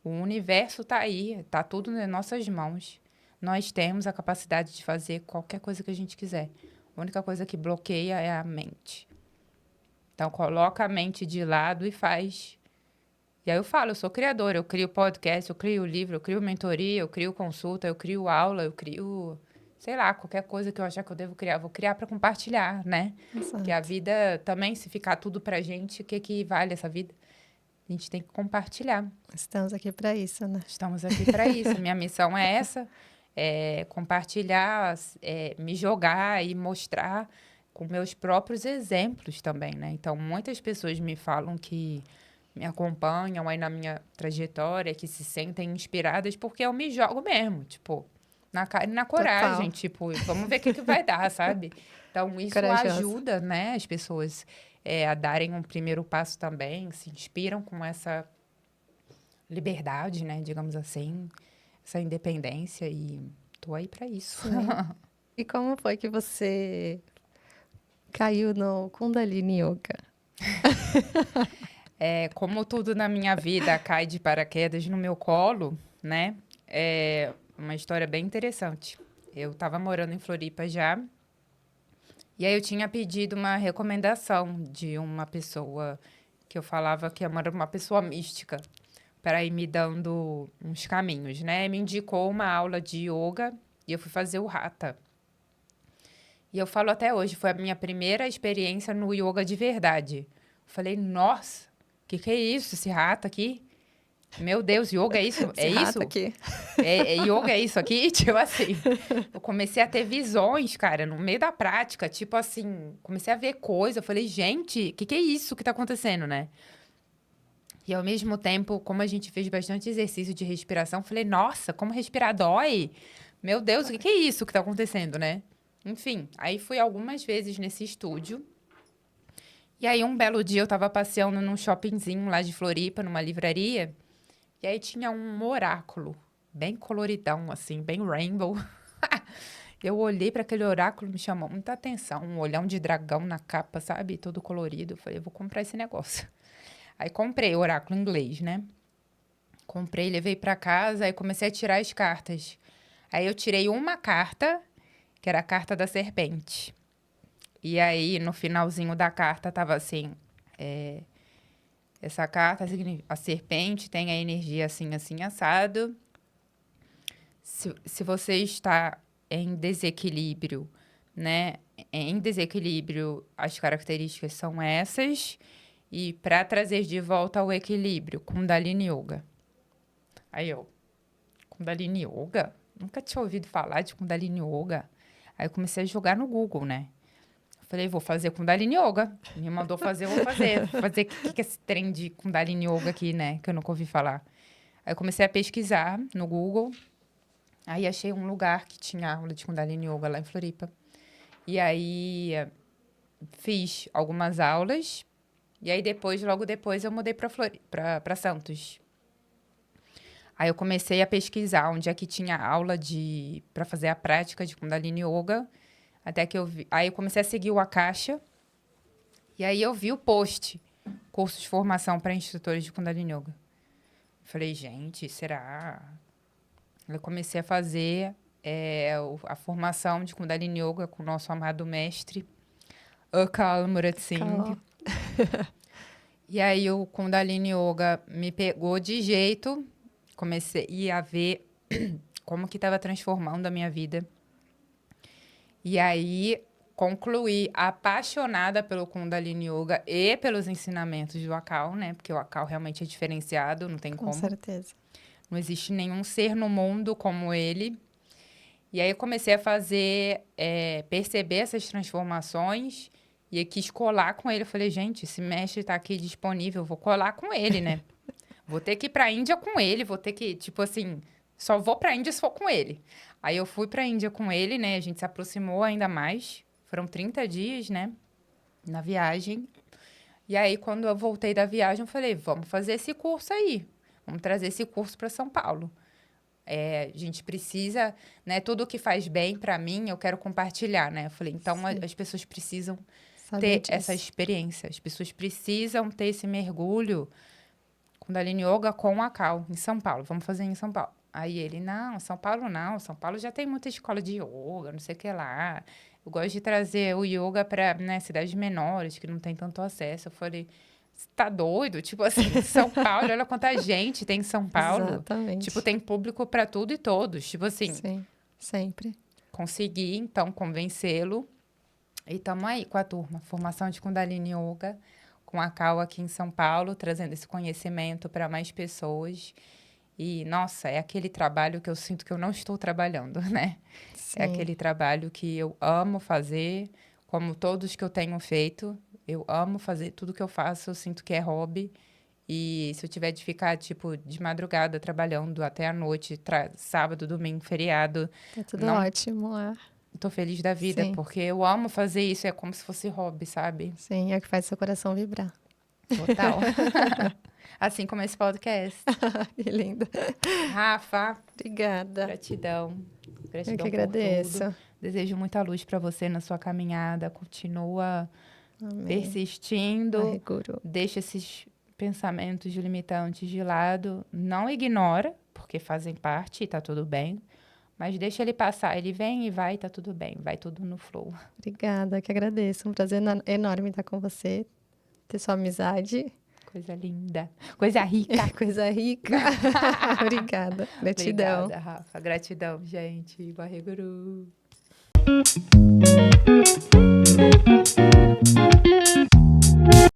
O universo está aí, está tudo nas nossas mãos. Nós temos a capacidade de fazer qualquer coisa que a gente quiser. A única coisa que bloqueia é a mente. Então, coloca a mente de lado e faz. E aí eu falo, eu sou criadora, eu crio podcast, eu crio livro, eu crio mentoria, eu crio consulta, eu crio aula, eu crio, sei lá, qualquer coisa que eu achar que eu devo criar. Vou criar para compartilhar, né? Exato. Porque a vida também, se ficar tudo pra gente, o que vale essa vida? A gente tem que compartilhar. Estamos aqui para isso, né? Estamos aqui para isso. Minha missão é essa, compartilhar, me jogar e mostrar com meus próprios exemplos também, né? Então, muitas pessoas me falam que me acompanham aí na minha trajetória, que se sentem inspiradas, porque eu me jogo mesmo, tipo, na cara e na coragem, Total. tipo, vamos ver o que vai dar, sabe? Então, isso Corajosa. ajuda, né, as pessoas a darem um primeiro passo também, se inspiram com essa liberdade, né, digamos assim, essa independência, e tô aí para isso. E como foi que você caiu no Kundalini Yoga? Como tudo na minha vida cai de paraquedas no meu colo, né? É uma história bem interessante. Eu estava morando em Floripa já, e aí eu tinha pedido uma recomendação de uma pessoa que eu falava que era uma pessoa mística, para ir me dando uns caminhos, né? Me indicou uma aula de yoga e eu fui fazer o Hatha. E eu falo até hoje, foi a minha primeira experiência no yoga de verdade. Eu falei, nossa, que é isso, esse rato aqui? Meu Deus, yoga é isso? Esse É rato isso? aqui. Yoga é isso aqui? Tipo assim, eu comecei a ter visões, cara, no meio da prática. Tipo assim, comecei a ver coisa. Eu falei, gente, que é isso que tá acontecendo, né? E ao mesmo tempo, como a gente fez bastante exercício de respiração, eu falei, nossa, como respirar dói. Meu Deus, o que é isso que tá acontecendo, né? Enfim, aí fui algumas vezes nesse estúdio. E aí, um belo dia, eu tava passeando num shoppingzinho lá de Floripa, numa livraria. E aí tinha um oráculo, bem coloridão, assim, bem rainbow. Eu olhei para aquele oráculo, me chamou muita atenção. Um olhão de dragão na capa, sabe? Todo colorido. Eu falei, eu vou comprar esse negócio. Aí comprei o oráculo em inglês, né? Comprei, levei para casa, aí comecei a tirar as cartas. Aí eu tirei uma carta, que era a carta da serpente. E aí, no finalzinho da carta, tava assim... Essa carta, a serpente tem a energia assim, assim, assado. Se você está em desequilíbrio, né? Em desequilíbrio, as características são essas. E para trazer de volta o equilíbrio, Kundalini Yoga. Aí eu, Kundalini Yoga? Nunca tinha ouvido falar de Kundalini Yoga. Aí eu comecei a jogar no Google, né? Falei, vou fazer Kundalini Yoga. Me mandou fazer, eu vou fazer. Vou fazer o que é esse trem de Kundalini Yoga aqui, né? Que eu nunca ouvi falar. Aí eu comecei a pesquisar no Google. Aí achei um lugar que tinha aula de Kundalini Yoga lá em Floripa. E aí fiz algumas aulas. E aí logo depois, eu mudei para Santos. Aí eu comecei a pesquisar onde é que tinha aula para fazer a prática de Kundalini Yoga. Até que eu vi. Aí eu comecei a seguir o Akasha. E aí eu vi o post. Curso de formação para instrutores de Kundalini Yoga. Falei, gente, será? Eu comecei a fazer a formação de Kundalini Yoga com o nosso amado mestre, Akal Murat Singh. E aí o Kundalini Yoga me pegou de jeito. Comecei a ver como que estava transformando a minha vida. E aí concluí apaixonada pelo Kundalini Yoga e pelos ensinamentos do Akal, né? Porque o Akal realmente é diferenciado, não tem como. Com certeza. Não existe nenhum ser no mundo como ele. E aí eu comecei a perceber essas transformações e eu quis colar com ele. Eu falei, gente, esse mestre está aqui disponível, eu vou colar com ele, né? Vou ter que ir para a Índia com ele, vou ter que, tipo assim, só vou para a Índia se for com ele. Aí eu fui para a Índia com ele, né? A gente se aproximou ainda mais. Foram 30 dias, né? Na viagem. E aí, quando eu voltei da viagem, eu falei, vamos fazer esse curso aí. Vamos trazer esse curso para São Paulo. A gente precisa, né? Tudo que faz bem para mim, eu quero compartilhar, né? Eu falei, então as pessoas precisam ter essa experiência. As pessoas precisam ter esse mergulho Kundalini Yoga com a Akal, em São Paulo. Vamos fazer em São Paulo. Aí ele, não, São Paulo não. São Paulo já tem muita escola de yoga, não sei o que lá. Eu gosto de trazer o yoga para, né, cidades menores, que não tem tanto acesso. Eu falei, você tá doido? Tipo assim, São Paulo, olha quanta gente tem em São Paulo. Exatamente. Tipo, tem público para tudo e todos. Tipo assim. Sim, sempre. Consegui, então, convencê-lo. E estamos aí com a turma. Formação de Kundalini Yoga, com a Akal aqui em São Paulo, trazendo esse conhecimento para mais pessoas. E, nossa, é aquele trabalho que eu sinto que eu não estou trabalhando, né? Sim. É aquele trabalho que eu amo fazer, como todos que eu tenho feito. Eu amo fazer tudo que eu faço, eu sinto que é hobby. E se eu tiver de ficar, tipo, de madrugada trabalhando até a noite, sábado, domingo, feriado... Tá tudo ótimo, Tô feliz da vida, Sim. porque eu amo fazer isso, é como se fosse hobby, sabe? Sim, é o que faz seu coração vibrar. Total. Assim como esse podcast. Que linda. Rafa. Obrigada. Gratidão. Gratidão eu que por agradeço. Tudo. Desejo muita luz para você na sua caminhada. Continua persistindo. Deixa esses pensamentos limitantes de lado. Não ignora, porque fazem parte e tá tudo bem. Mas deixa ele passar. Ele vem e vai, tá tudo bem. Vai tudo no flow. Obrigada, que agradeço. Um prazer enorme estar com você. Ter sua amizade. Coisa linda. Coisa rica. Coisa rica. Obrigada. Gratidão. Obrigada, Rafa. Gratidão, gente. Barreguru.